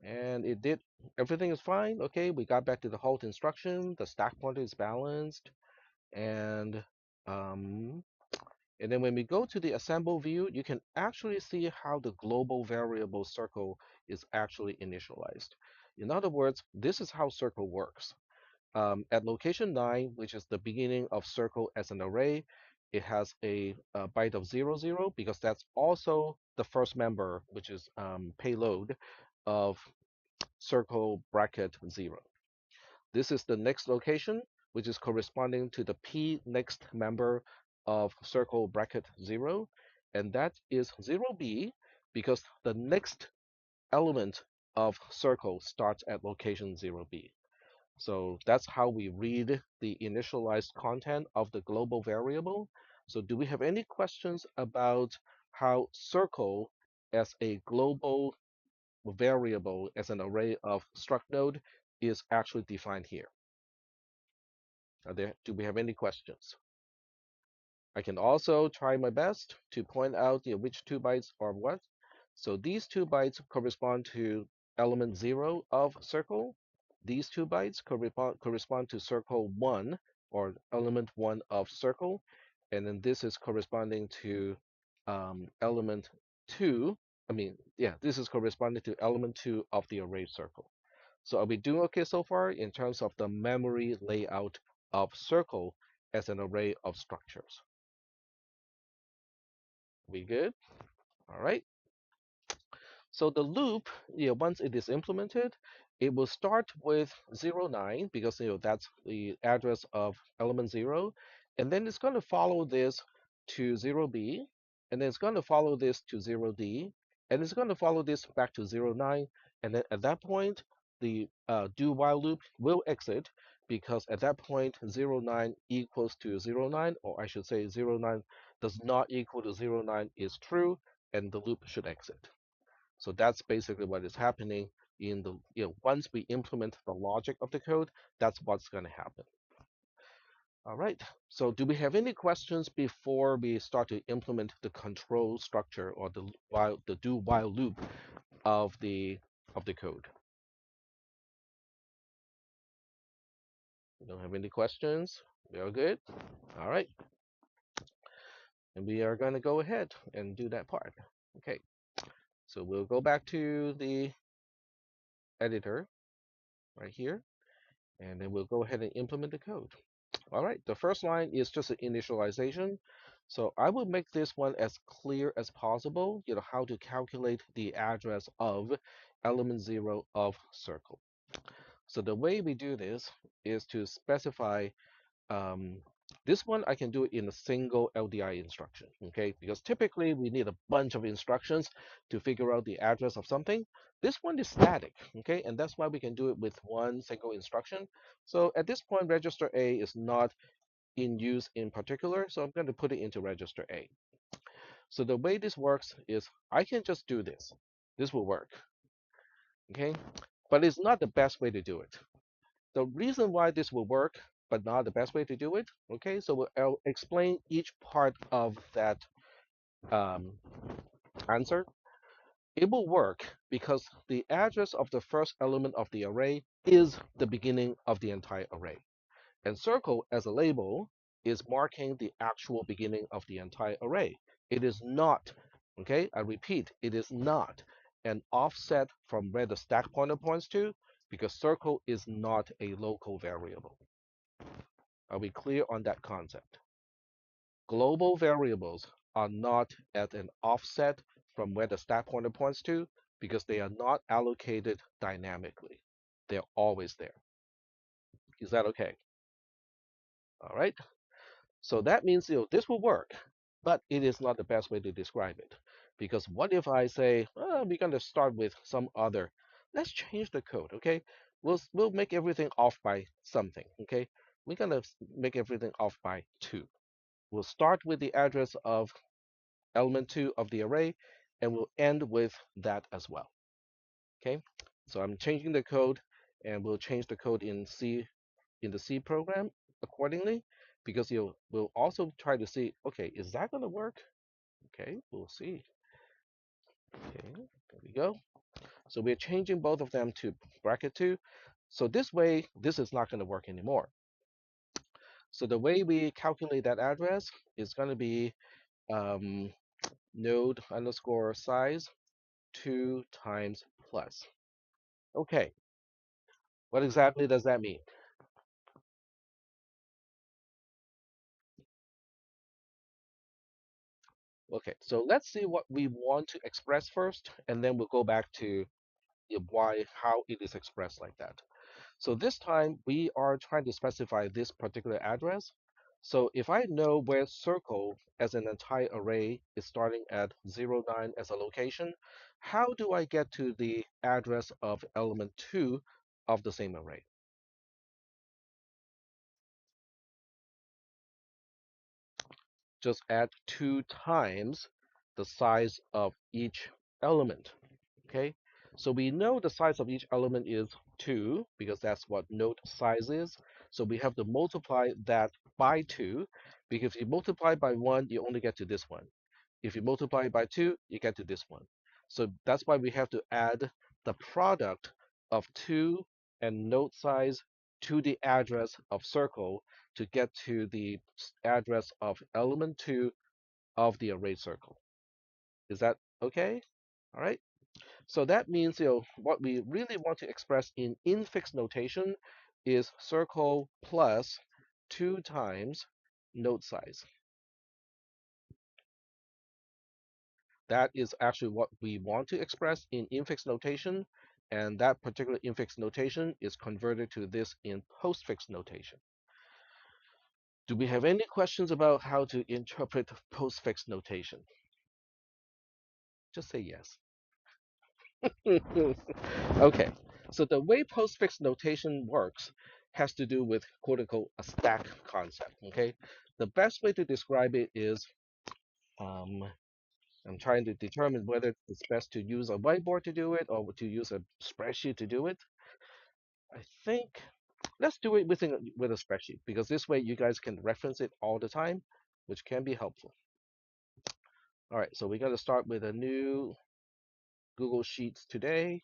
And it did, everything is fine. Okay, we got back to the halt instruction. The stack pointer is balanced. And um, and then when we go to the assemble view, you can actually see how the global variable circle is actually initialized. In other words, this is how circle works. At location 9, which is the beginning of circle as an array, it has a byte of 00 because that's also the first member, which is payload of circle bracket 0. This is the next location, which is corresponding to the p next member of circle bracket 0, and that is 0b because the next element of circle starts at location 0b. So that's how we read the initialized content of the global variable. So do we have any questions about how circle as a global variable as an array of struct node is actually defined here? Do we have any questions? I can also try my best to point out which 2 bytes are what. So these 2 bytes correspond to element 0 of circle. These 2 bytes correspond to circle 1 or element 1 of circle. And then this is corresponding to element 2. Yeah, this is corresponding to element 2 of the array circle. So are we doing okay so far in terms of the memory layout of circle as an array of structures? We good? All right. So the loop, once it is implemented, it will start with 09 because that's the address of element 0, and then it's going to follow this to 0b, and then it's going to follow this to 0d, and it's going to follow this back to 09, and then at that point, the do while loop will exit because at that point 09 equals to 09, or I should say 09 does not equal to 09 is true, and the loop should exit. So that's basically what is happening in the, once we implement the logic of the code, that's what's going to happen. All right. So do we have any questions before we start to implement the control structure or the do while loop of the code? We don't have any questions. We are good. All right. And we are going to go ahead and do that part. Okay. So we'll go back to the editor right here, and then we'll go ahead and implement the code. All right, the first line is just an initialization. So I will make this one as clear as possible, how to calculate the address of element 0 of circle. So the way we do this is to specify um, this one I can do it in a single LDI instruction, okay? Because typically we need a bunch of instructions to figure out the address of something. This one is static, okay? And that's why we can do it with one single instruction. So at this point, register A is not in use in particular, so I'm going to put it into register A. So the way this works is I can just do this. This will work, okay? But it's not the best way to do it. The reason why this will work, but not the best way to do it, okay? So I'll explain each part of that um, answer. It will work because the address of the first element of the array is the beginning of the entire array. And circle as a label is marking the actual beginning of the entire array. It is not, okay, I repeat, it is not an offset from where the stack pointer points to because circle is not a local variable. Are we clear on that concept? Global variables are not at an offset from where the stack pointer points to because they are not allocated dynamically. They're always there. Is that okay? All right. So that means this will work, but it is not the best way to describe it. Because what if I say, we're going to start with some other, let's change the code, okay? We'll make everything off by something, okay? We're going to make everything off by 2. We'll start with the address of element 2 of the array, and we'll end with that as well, okay? So I'm changing the code, and we'll change the code in the C program accordingly, because you will also try to see, okay, is that going to work? Okay, we'll see. Okay, there we go. So we're changing both of them to bracket 2. So this way, this is not going to work anymore. So the way we calculate that address is going to be um, node underscore size 2 times plus. Okay, what exactly does that mean? Okay, so let's see what we want to express first, and then we'll go back to why, how it is expressed like that. So this time we are trying to specify this particular address. So if I know where circle as an entire array is starting at 09 as a location, how do I get to the address of element 2 of the same array? Just add 2 times the size of each element. Okay, so we know the size of each element is 2 because that's what node size is. So we have to multiply that by 2, because if you multiply by 1, you only get to this one. If you multiply by 2, you get to this one. So that's why we have to add the product of 2 and node size to the address of circle to get to the address of element 2 of the array circle. Is that okay? All right. So that means what we really want to express in infix notation is circle plus 2 times node size. That is actually what we want to express in infix notation, and that particular infix notation is converted to this in postfix notation. Do we have any questions about how to interpret postfix notation? Just say yes. Okay, so the way postfix notation works has to do with quote unquote a stack concept. Okay, the best way to describe it is um, I'm trying to determine whether it's best to use a whiteboard to do it or to use a spreadsheet to do it. I think let's do it with a spreadsheet, because this way you guys can reference it all the time, which can be helpful. All right, so we're going to start with a new Google Sheets today,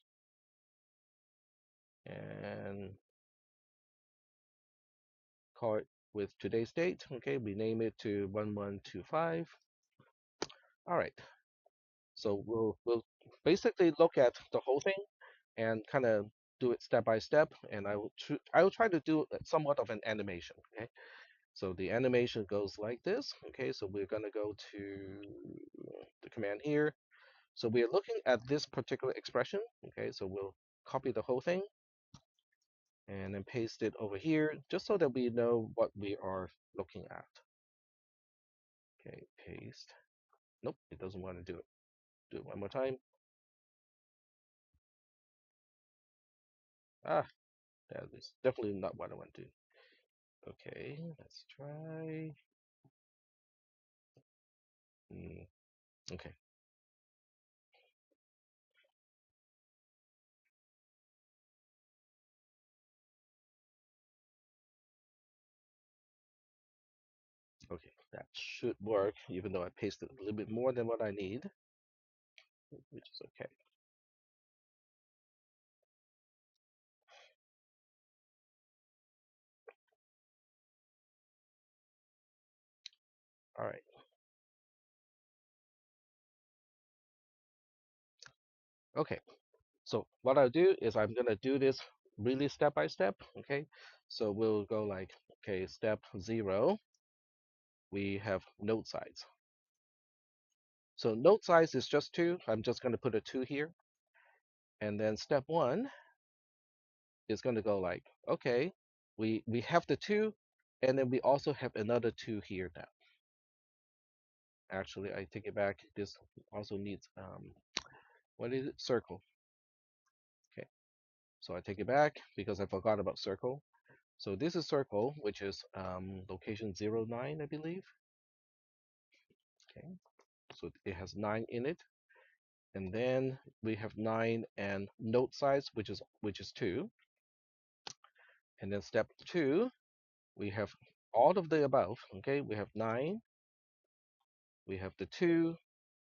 and call it with today's date. Okay, we name it to 1125. All right, so we'll basically look at the whole thing and kind of do it step by step, and I will try to do somewhat of an animation. Okay, so the animation goes like this. Okay, so we're gonna go to the command here. So we're looking at this particular expression. Okay, so we'll copy the whole thing and then paste it over here, just so that we know what we are looking at. Okay, paste. Nope, it doesn't want to do it. Do it one more time. Ah, that is definitely not what I want to do. Okay, let's try. Mm, okay, okay, that should work, even though I pasted a little bit more than what I need, which is okay. All right, okay. So what I'll do is I'm gonna do this really step by step. Okay, so we'll go like, okay, step 0, we have node size. So node size is just 2. I'm just gonna put a 2 here. And then step 1, is going to go like, okay, we have the two, and then we also have another two here now. Actually, I take it back. This also needs what is it? Circle. Okay, so I take it back because I forgot about circle. So this is circle, which is location 09, I believe. Okay, so it has 9 in it, and then we have 9 and node size, which is 2, and then step 2, we have all of the above. Okay, we have 9, we have the 2,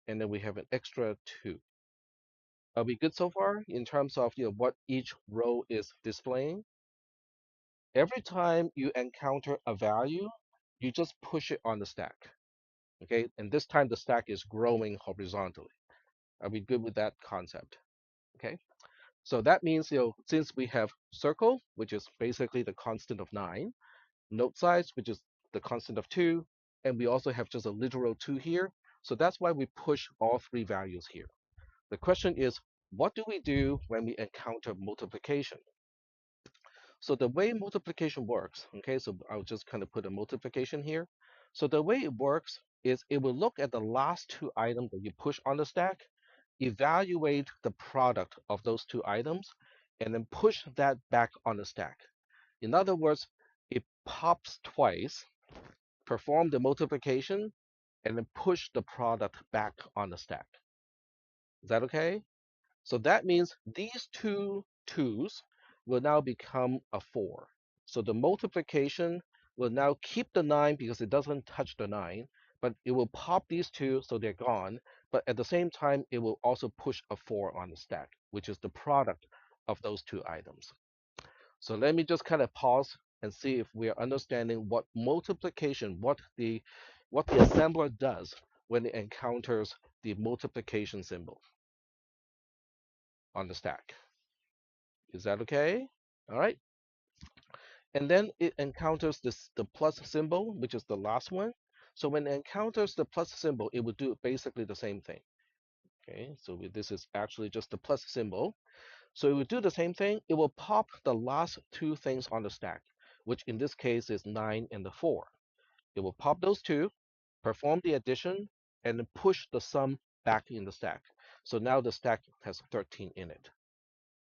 and then we have an extra 2. Are we good so far in terms of what each row is displaying? Every time you encounter a value, you just push it on the stack. Okay, and this time the stack is growing horizontally. Are we good with that concept? Okay, so that means since we have circle, which is basically the constant of 9, node size, which is the constant of 2, and we also have just a literal 2 here. So that's why we push all three values here. The question is, what do we do when we encounter multiplication? So the way multiplication works, okay, so I'll just kind of put a multiplication here. So the way it works is it will look at the last two items that you push on the stack, evaluate the product of those two items, and then push that back on the stack. In other words, it pops twice, perform the multiplication, and then push the product back on the stack. Is that okay? So that means these two twos will now become a 4. So the multiplication will now keep the 9 because it doesn't touch the 9, but it will pop these two so they're gone. But at the same time, it will also push a 4 on the stack, which is the product of those two items. So let me just kind of pause and see if we are understanding what multiplication, what the assembler does when it encounters the multiplication symbol on the stack. Is that okay? All right. And then it encounters the plus symbol, which is the last one. So when it encounters the plus symbol, it will do basically the same thing. Okay, so this is actually just the plus symbol. So it will do the same thing. It will pop the last two things on the stack, which in this case is 9 and the 4. It will pop those two, perform the addition, and then push the sum back in the stack. So now the stack has 13 in it,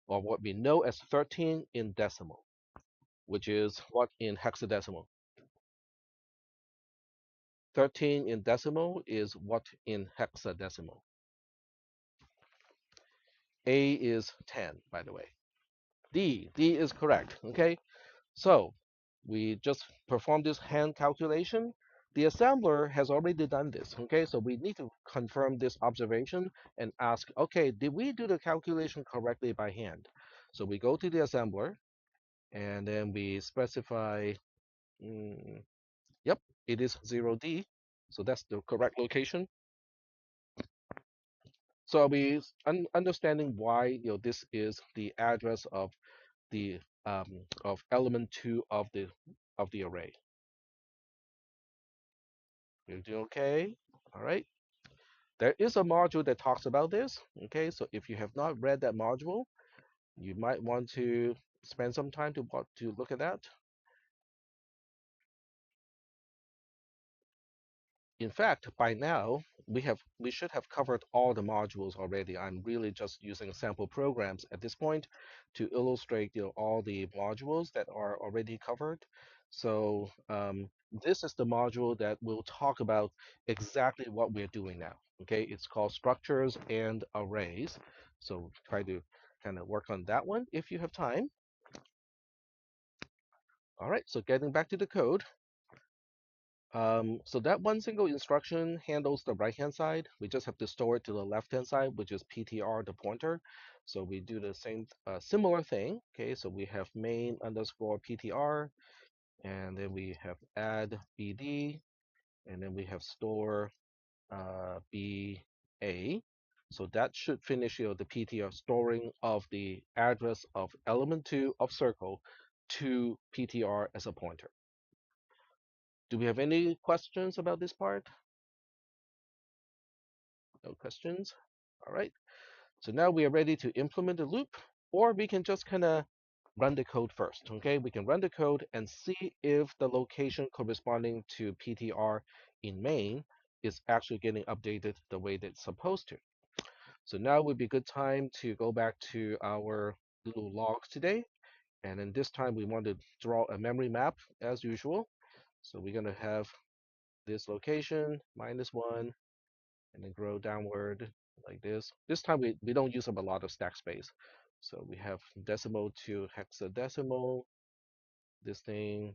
or what we know as 13 in decimal, which is what in hexadecimal. 13 in decimal is what in hexadecimal. A is 10, by the way. D is correct. Okay, so we just perform this hand calculation. The assembler has already done this. Okay, so we need to confirm this observation and ask, okay, did we do the calculation correctly by hand? So we go to the assembler and then we specify, mm, yep, it is 0D. So that's the correct location. So I'll be understanding why this is the address of the of element 2 of the array. You're doing okay? All right. There is a module that talks about this. Okay, so if you have not read that module, you might want to spend some time to look at that. In fact, by now we should have covered all the modules already. I'm really just using sample programs at this point to illustrate all the modules that are already covered. So this is the module that will talk about exactly what we're doing now. Okay, it's called structures and arrays. So try to kind of work on that one if you have time. All right, so getting back to the code. So that one single instruction handles the right-hand side. We just have to store it to the left-hand side, which is PTR, the pointer. So we do the same, similar thing. Okay, so we have main underscore PTR, and then we have add BD, and then we have store BA. So that should finish the PTR storing of the address of element 2 of circle to PTR as a pointer. Do we have any questions about this part? No questions? All right. So now we are ready to implement the loop, or we can just kind of run the code first. Okay, we can run the code and see if the location corresponding to PTR in main is actually getting updated the way that it's supposed to. So now would be a good time to go back to our little log today. And then this time we want to draw a memory map as usual. So we're going to have this location, -1, and then grow downward like this. This time we don't use up a lot of stack space. So we have decimal to hexadecimal, this thing,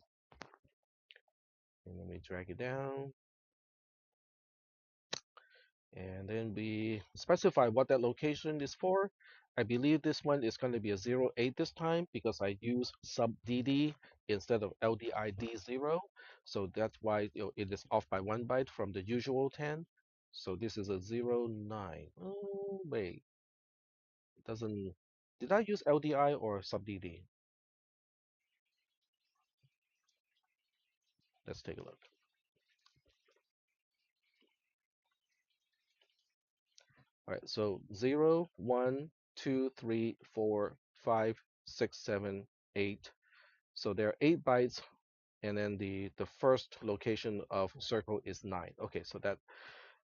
and then we drag it down. And then we specify what that location is for. I believe this one is going to be a 08 this time because I use sub DD instead of LDID0. So that's why it is off by 1 byte from the usual 10. So this is a 09. Oh, wait, it doesn't. Did I use LDI or sub DD? Let's take a look. All right, so 0, 1, 2, 3, 4, 5, 6, 7, 8. So there are 8 bytes, and then the first location of circle is 9. Okay, so that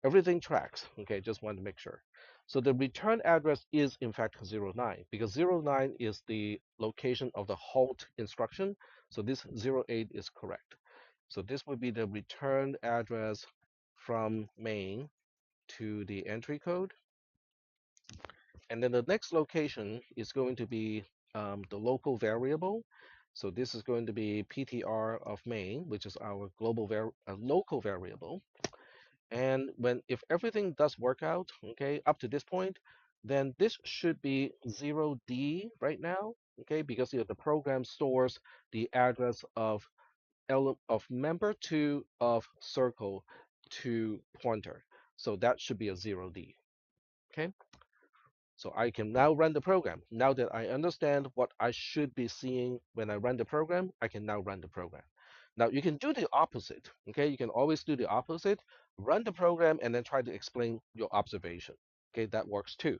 everything tracks. Okay, just wanted to make sure. So the return address is in fact 09 because 09 is the location of the halt instruction. So this 08 is correct. So this would be the return address from main to the entry code. And then the next location is going to be the local variable. So this is going to be PTR of main, which is our local variable. And if everything does work out, okay, up to this point, then this should be 0D right now, okay, because the program stores the address of member to of circle to pointer. So that should be a 0D, okay? So I can now run the program. Now that I understand what I should be seeing when I run the program, I can now run the program. Now you can do the opposite, okay? You can always do the opposite, run the program and then try to explain your observation. Okay, that works too.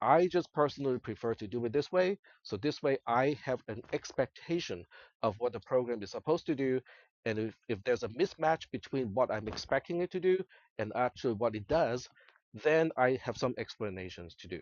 I just personally prefer to do it this way. So this way I have an expectation of what the program is supposed to do. And if there's a mismatch between what I'm expecting it to do and actually what it does, then I have some explanations to do.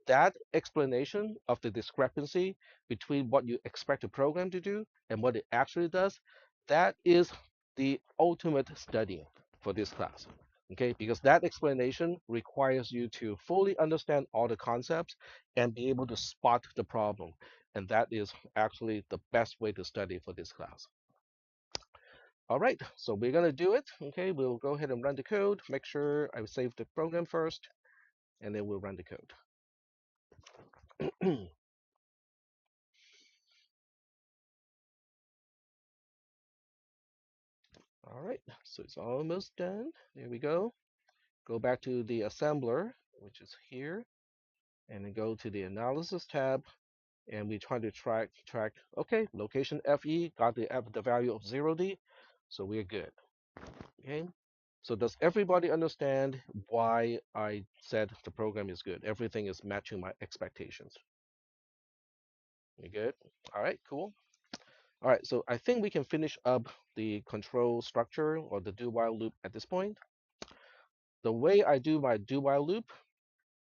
That explanation of the discrepancy between what you expect a program to do and what it actually does, that is the ultimate study for this class. Okay, because that explanation requires you to fully understand all the concepts and be able to spot the problem. And that is actually the best way to study for this class. All right, so we're going to do it. Okay, we'll go ahead and run the code. Make sure I save the program first, and then we'll run the code. All right, so it's almost done. There we go. Go back to the assembler, which is here, and then go to the analysis tab, and we try to track. Okay, location FE got the value of 0D, so we're good. Okay. So does everybody understand why I said the program is good? Everything is matching my expectations. You good? All right, cool. All right, so I think we can finish up the control structure or the do while loop at this point. The way I do my do while loop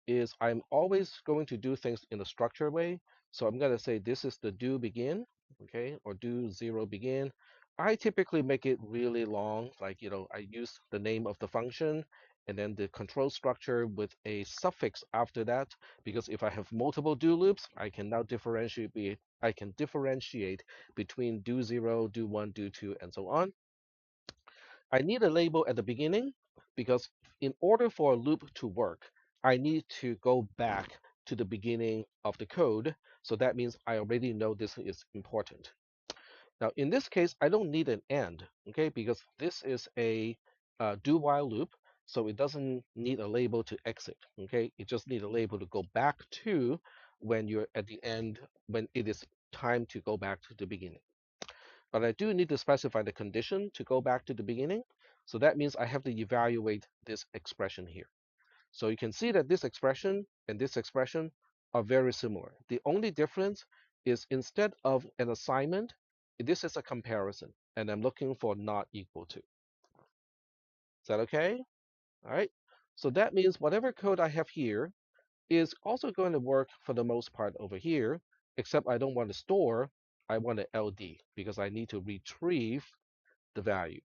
is I'm always going to do things in a structured way. So I'm going to say this is the do begin, okay, or do 0 begin. I typically make it really long, like, I use the name of the function and then the control structure with a suffix after that, because if I have multiple do loops, I can differentiate between do 0, do 1, do 2, and so on. I need a label at the beginning because in order for a loop to work, I need to go back to the beginning of the code. So that means I already know this is important. Now, in this case, I don't need an end, okay, because this is a do while loop. So it doesn't need a label to exit, okay? It just needs a label to go back to when you're at the end, when it is time to go back to the beginning. But I do need to specify the condition to go back to the beginning. So that means I have to evaluate this expression here. So you can see that this expression and this expression are very similar. The only difference is instead of an assignment, this is a comparison, and I'm looking for not equal to. Is that okay? All right. So that means whatever code I have here is also going to work for the most part over here, except I don't want to store, I want to LD because I need to retrieve the value.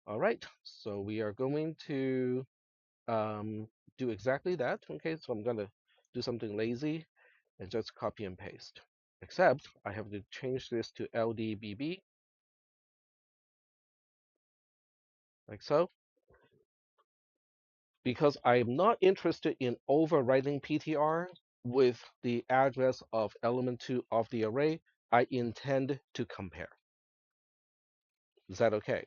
All right, so we are going to um, do exactly that. Okay, so I'm going to do something lazy and just copy and paste. Except I have to change this to LDBB, like so, because I'm not interested in overwriting PTR with the address of element 2 of the array. I intend to compare. Is that okay?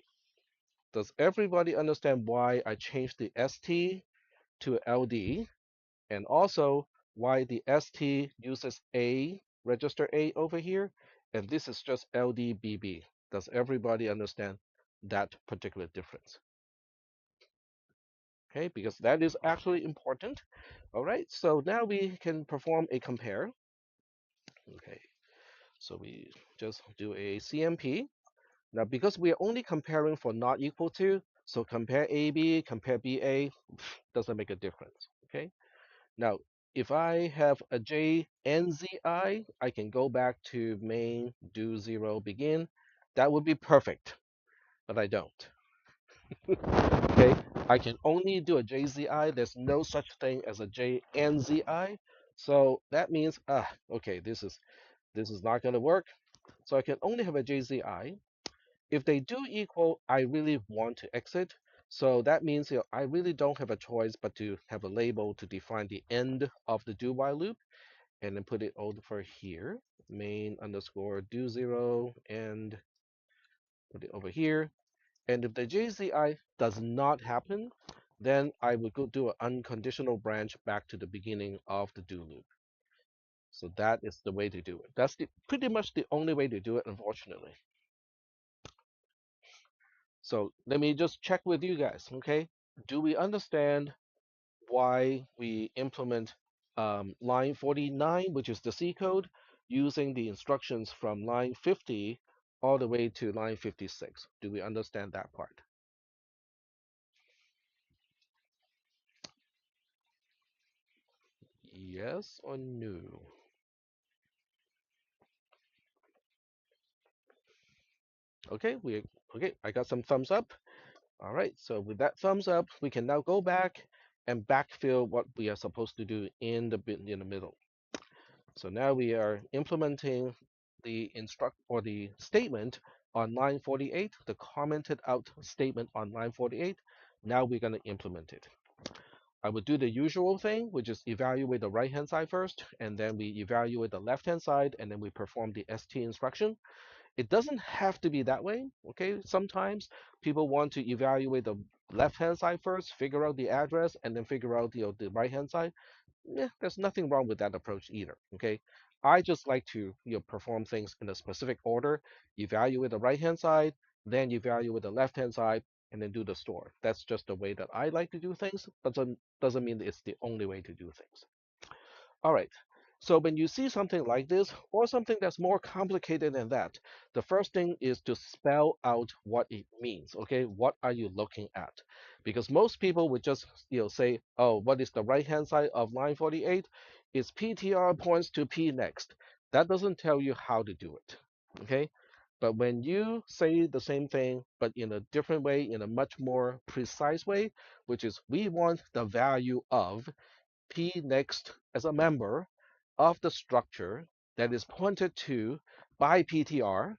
Does everybody understand why I changed the ST to LD, and also why the ST uses A, register A over here, and this is just LDBB? Does everybody understand that particular difference? Okay, because that is actually important. All right, so now we can perform a compare. Okay, so we just do a CMP. Now, because we are only comparing for not equal to, so compare AB, compare BA, doesn't make a difference. Okay. Now, if I have a JNZI, I can go back to main, do zero, begin. That would be perfect, but I don't. Okay. I can only do a JZI. There's no such thing as a JNZI. So that means, okay, this is not going to work. So I can only have a JZI. If they do equal, I really want to exit. So that means I really don't have a choice but to have a label to define the end of the do while loop and then put it over here, main underscore do zero, and put it over here. And if the JCI does not happen, then I would go do an unconditional branch back to the beginning of the do loop. So that is the way to do it. That's pretty much the only way to do it, unfortunately. So let me just check with you guys, okay? Do we understand why we implement line 49, which is the C code, using the instructions from line 50 all the way to line 56? Do we understand that part? Yes or no? Okay, okay. I got some thumbs up. All right, so with that thumbs up, we can now go back and backfill what we are supposed to do in the bit in the middle. So now we are implementing the instruct or the statement on line 48, the commented out statement on line 48. Now we're going to implement it. I would do the usual thing, which is evaluate the right hand side first, and then we evaluate the left hand side, and then we perform the ST instruction. It doesn't have to be that way, okay? Sometimes people want to evaluate the left hand side first, figure out the address, and then figure out the right hand side. Yeah, there's nothing wrong with that approach either. Okay, I just like to perform things in a specific order, evaluate the right hand side, then evaluate the left hand side, and then do the store. That's just the way that I like to do things, but doesn't mean it's the only way to do things. All right. So when you see something like this or something that's more complicated than that, the first thing is to spell out what it means. Okay, what are you looking at? Because most people would just say, oh, what is the right hand side of line 48? It's PTR points to P next. That doesn't tell you how to do it. Okay, but when you say the same thing but in a different way, in a much more precise way, which is we want the value of P next as a member of the structure that is pointed to by PTR,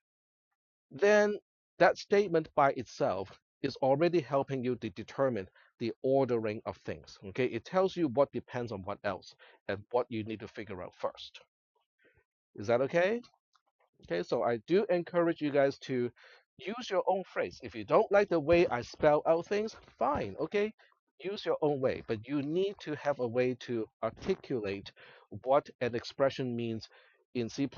then that statement by itself is already helping you to determine the ordering of things. Okay, it tells you what depends on what else and what you need to figure out first. Is that okay? Okay, so I do encourage you guys to use your own phrase. If you don't like the way I spell out things, fine, okay? Use your own way, but you need to have a way to articulate what an expression means in C++,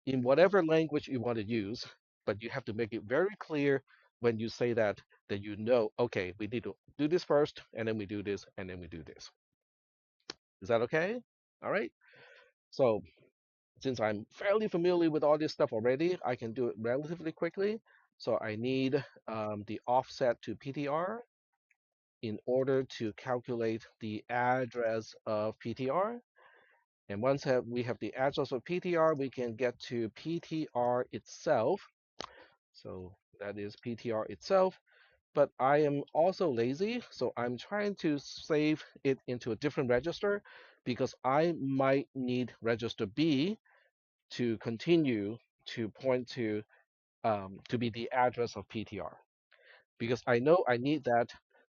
in whatever language you want to use, but you have to make it very clear when you say that you know, okay, we need to do this first, and then we do this, and then we do this. Is that okay? All right. So Since I'm fairly familiar with all this stuff already, I can do it relatively quickly. So I need the offset to PTR in order to calculate the address of PTR. And once we have the address of PTR, we can get to PTR itself. So that is PTR itself. But I am also lazy, so I'm trying to save it into a different register because I might need register B to continue to point to be the address of PTR, because I know I need that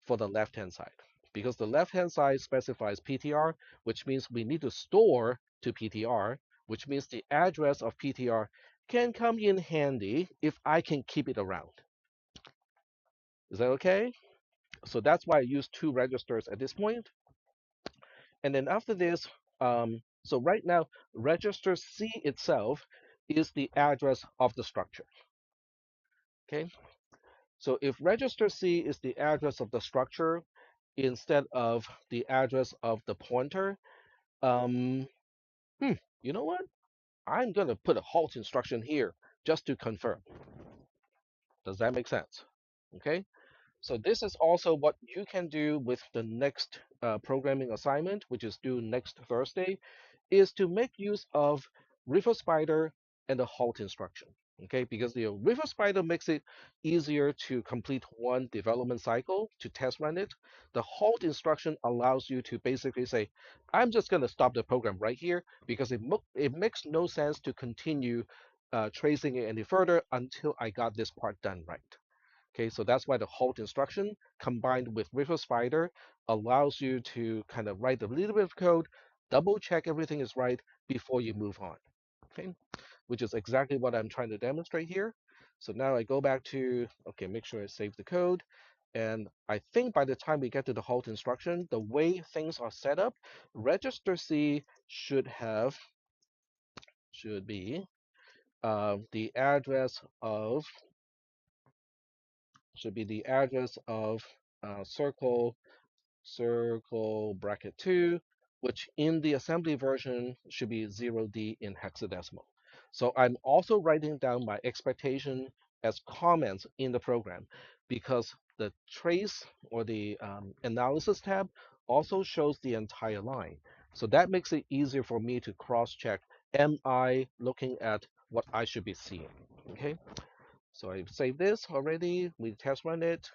for the left-hand side, because the left-hand side specifies PTR, which means we need to store to PTR, which means the address of PTR can come in handy if I can keep it around. Is that okay? So that's why I use two registers at this point. And then after this, so right now, register C itself is the address of the structure. Okay, so if register C is the address of the structure instead of the address of the pointer, um, hmm, you know what? I'm gonna put a halt instruction here just to confirm. Does that make sense? Okay. So this is also what you can do with the next programming assignment, which is due next Thursday, is to make use of River Spider and the halt instruction. Okay, because the River Spider makes it easier to complete one development cycle to test run it. The halt instruction allows you to basically say, I'm just going to stop the program right here because it makes no sense to continue tracing it any further until I got this part done right. Okay, so that's why the halt instruction combined with River Spider allows you to kind of write a little bit of code, double check everything is right before you move on. Okay, which is exactly what I'm trying to demonstrate here. So now I go back to, okay, make sure I save the code. And I think by the time we get to the halt instruction, the way things are set up, register C should be the address of circle bracket 2, which in the assembly version should be 0D in hexadecimal. So I'm also writing down my expectation as comments in the program because the trace or the analysis tab also shows the entire line. So that makes it easier for me to cross check. Am I looking at what I should be seeing? Okay, so I've saved this already. We test run it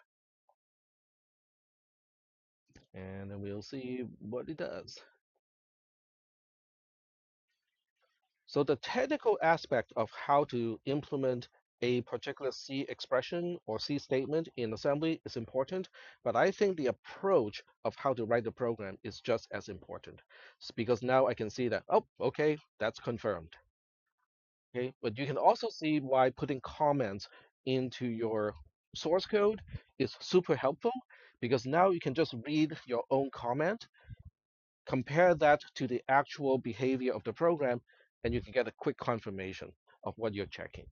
and then we'll see what it does. So the technical aspect of how to implement a particular C expression or C statement in assembly is important, but I think the approach of how to write the program is just as important. Because now I can see that, oh, okay, that's confirmed. Okay, but you can also see why putting comments into your source code is super helpful, because now you can just read your own comment, compare that to the actual behavior of the program, and you can get a quick confirmation of what you're checking.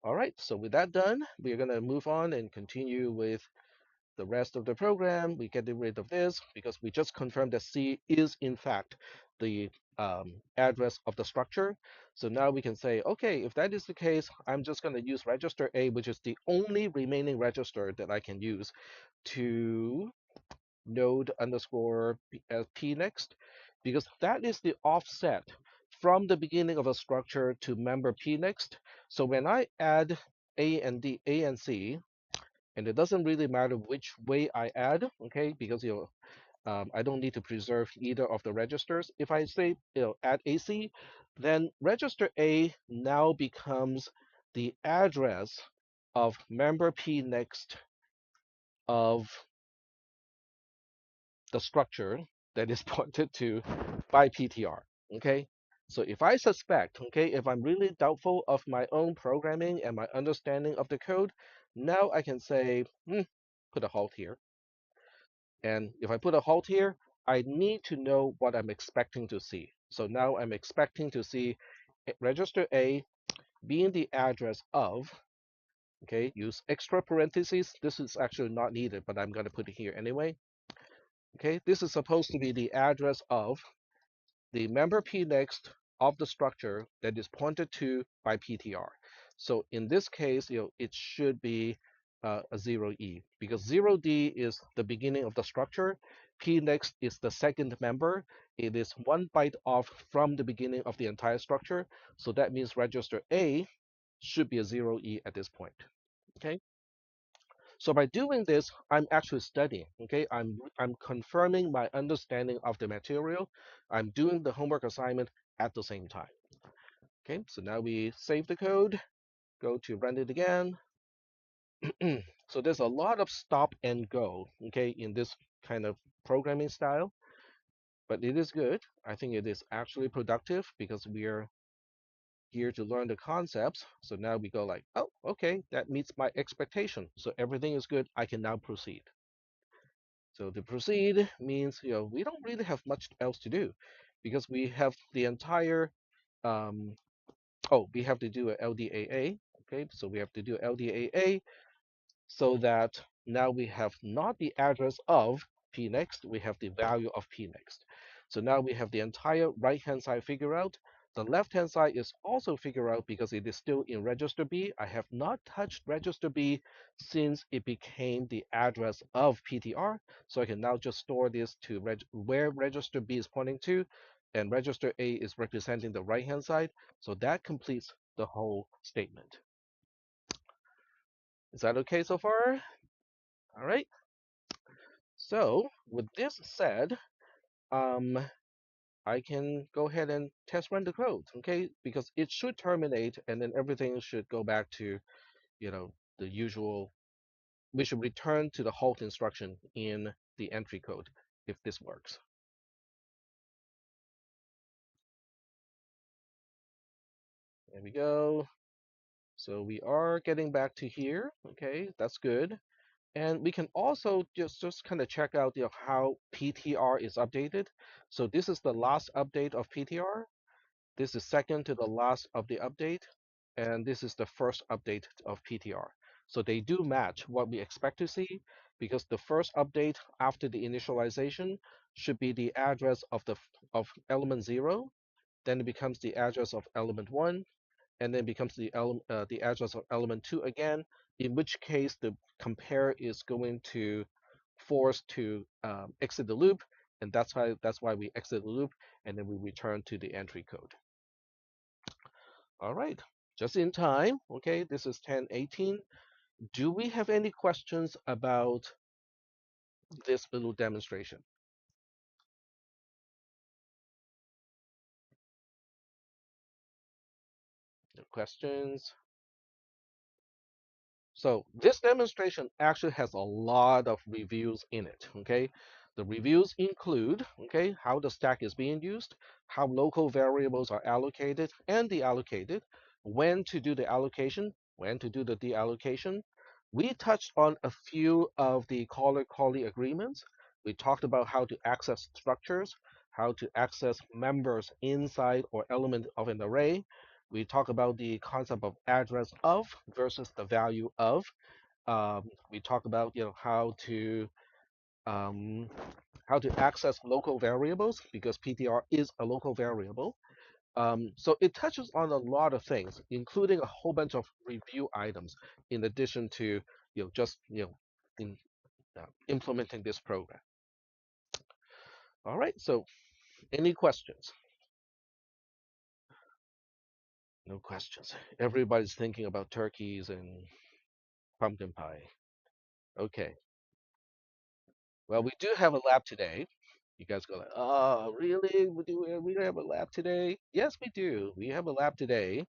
All right, so with that done, we're going to move on and continue with the rest of the program. We get rid of this because we just confirmed that C is in fact the address of the structure. So now we can say, okay, if that is the case, I'm just going to use register A, which is the only remaining register that I can use to node underscore p next, because that is the offset from the beginning of a structure to member p next. So when I add A and C, and it doesn't really matter which way I add, okay, because I don't need to preserve either of the registers. If I say add AC, then register A now becomes the address of member p next of the structure that is pointed to by PTR. Okay. So if I suspect, okay, if I'm really doubtful of my own programming and my understanding of the code, now I can say, put a halt here. And if I put a halt here, I need to know what I'm expecting to see. So now I'm expecting to see register A being the address of, okay, use extra parentheses. This is actually not needed, but I'm going to put it here anyway. Okay, this is supposed to be the address of the member p next of the structure that is pointed to by PTR. So in this case, it should be a 0E because 0D is the beginning of the structure. P next is the second member. It is 1 byte off from the beginning of the entire structure. So that means register A should be a 0E at this point. Okay. So by doing this, I'm actually studying. Okay, I'm confirming my understanding of the material. I'm doing the homework assignment at the same time. Okay, so now we save the code, go to run it again. So there's a lot of stop and go, okay, in this kind of programming style, but it is good. I think it is actually productive because we are here to learn the concepts. So now we go like, oh, okay, that meets my expectation. So everything is good. I can now proceed. So to proceed means, we don't really have much else to do because we have the entire, um, oh, we have to do a LDAA. Okay, so we have to do LDAA so that now we have not the address of p next, we have the value of p next. So now we have the entire right-hand side figure out. The left-hand side is also figure out because it is still in register B. I have not touched register B since it became the address of PTR. So I can now just store this to where register B is pointing to, and register A is representing the right-hand side. So that completes the whole statement. Is that okay so far? All right. So with this said, um, I can go ahead and test run the code, okay? Because it should terminate and then everything should go back to, the usual. We should return to the halt instruction in the entry code if this works. There we go. So we are getting back to here. Okay, that's good. And we can also just kind of check out how PTR is updated. So this is the last update of PTR. This is second to the last of the update, and this is the first update of PTR. So they do match what we expect to see because the first update after the initialization should be the address of element 0, then it becomes the address of element 1, and then becomes the address of element 2 again, in which case the compare is going to force to exit the loop, and that's why we exit the loop, and then we return to the entry code. All right, just in time. Okay, this is 10:18. Do we have any questions about this little demonstration? No questions? So this demonstration actually has a lot of reviews in it, okay? The reviews include, okay, how the stack is being used, how local variables are allocated and deallocated, when to do the allocation, when to do the deallocation. We touched on a few of the caller-callee agreements. We talked about how to access structures, how to access members inside or element of an array. We talk about the concept of address of versus the value of. We talk about um, how to access local variables because PTR is a local variable. So it touches on a lot of things, including a whole bunch of review items, in addition to just in implementing this program. All right. So any questions? No questions. Everybody's thinking about turkeys and pumpkin pie. Okay. Well, we do have a lab today. You guys go like, oh, really? We have a lab today? Yes, we do. We have a lab today.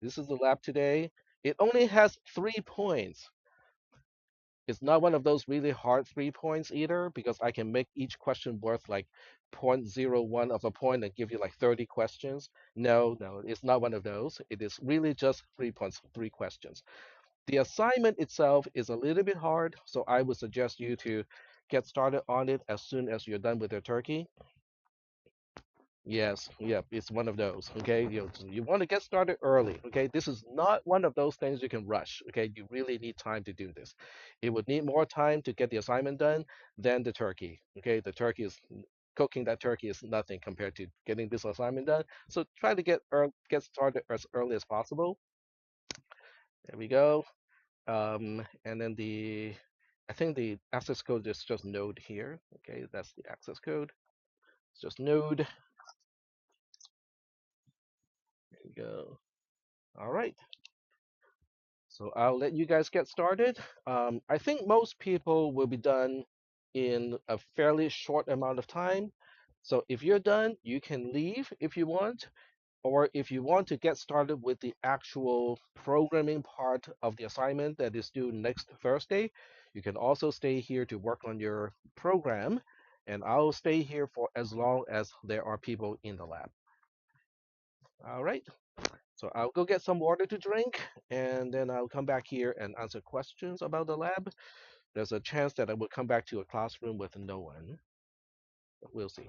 This is the lab today. It only has 3 points. It's not one of those really hard 3 points either, because I can make each question worth like 0.01 of a point and give you like 30 questions. No, no, it's not one of those. It is really just 3 points, 3 questions. The assignment itself is a little bit hard, so I would suggest you to get started on it as soon as you're done with your turkey. Yes, yep, it's one of those. Okay, you want to get started early. Okay, this is not one of those things you can rush. Okay, you really need time to do this. It would need more time to get the assignment done than the turkey. Okay, the turkey is cooking that turkey is nothing compared to getting this assignment done. So try to get started as early as possible. There we go. And then I think the access code is just node here. Okay, that's the access code. It's just node. There we go. All right. So I'll let you guys get started. I think most people will be done in a fairly short amount of time. So if you're done, you can leave if you want, or if you want to get started with the actual programming part of the assignment that is due next Thursday, you can also stay here to work on your program, and I'll stay here for as long as there are people in the lab. All right. So I'll go get some water to drink, and then I'll come back here and answer questions about the lab. There's a chance that I will come back to a classroom with no one. We'll see.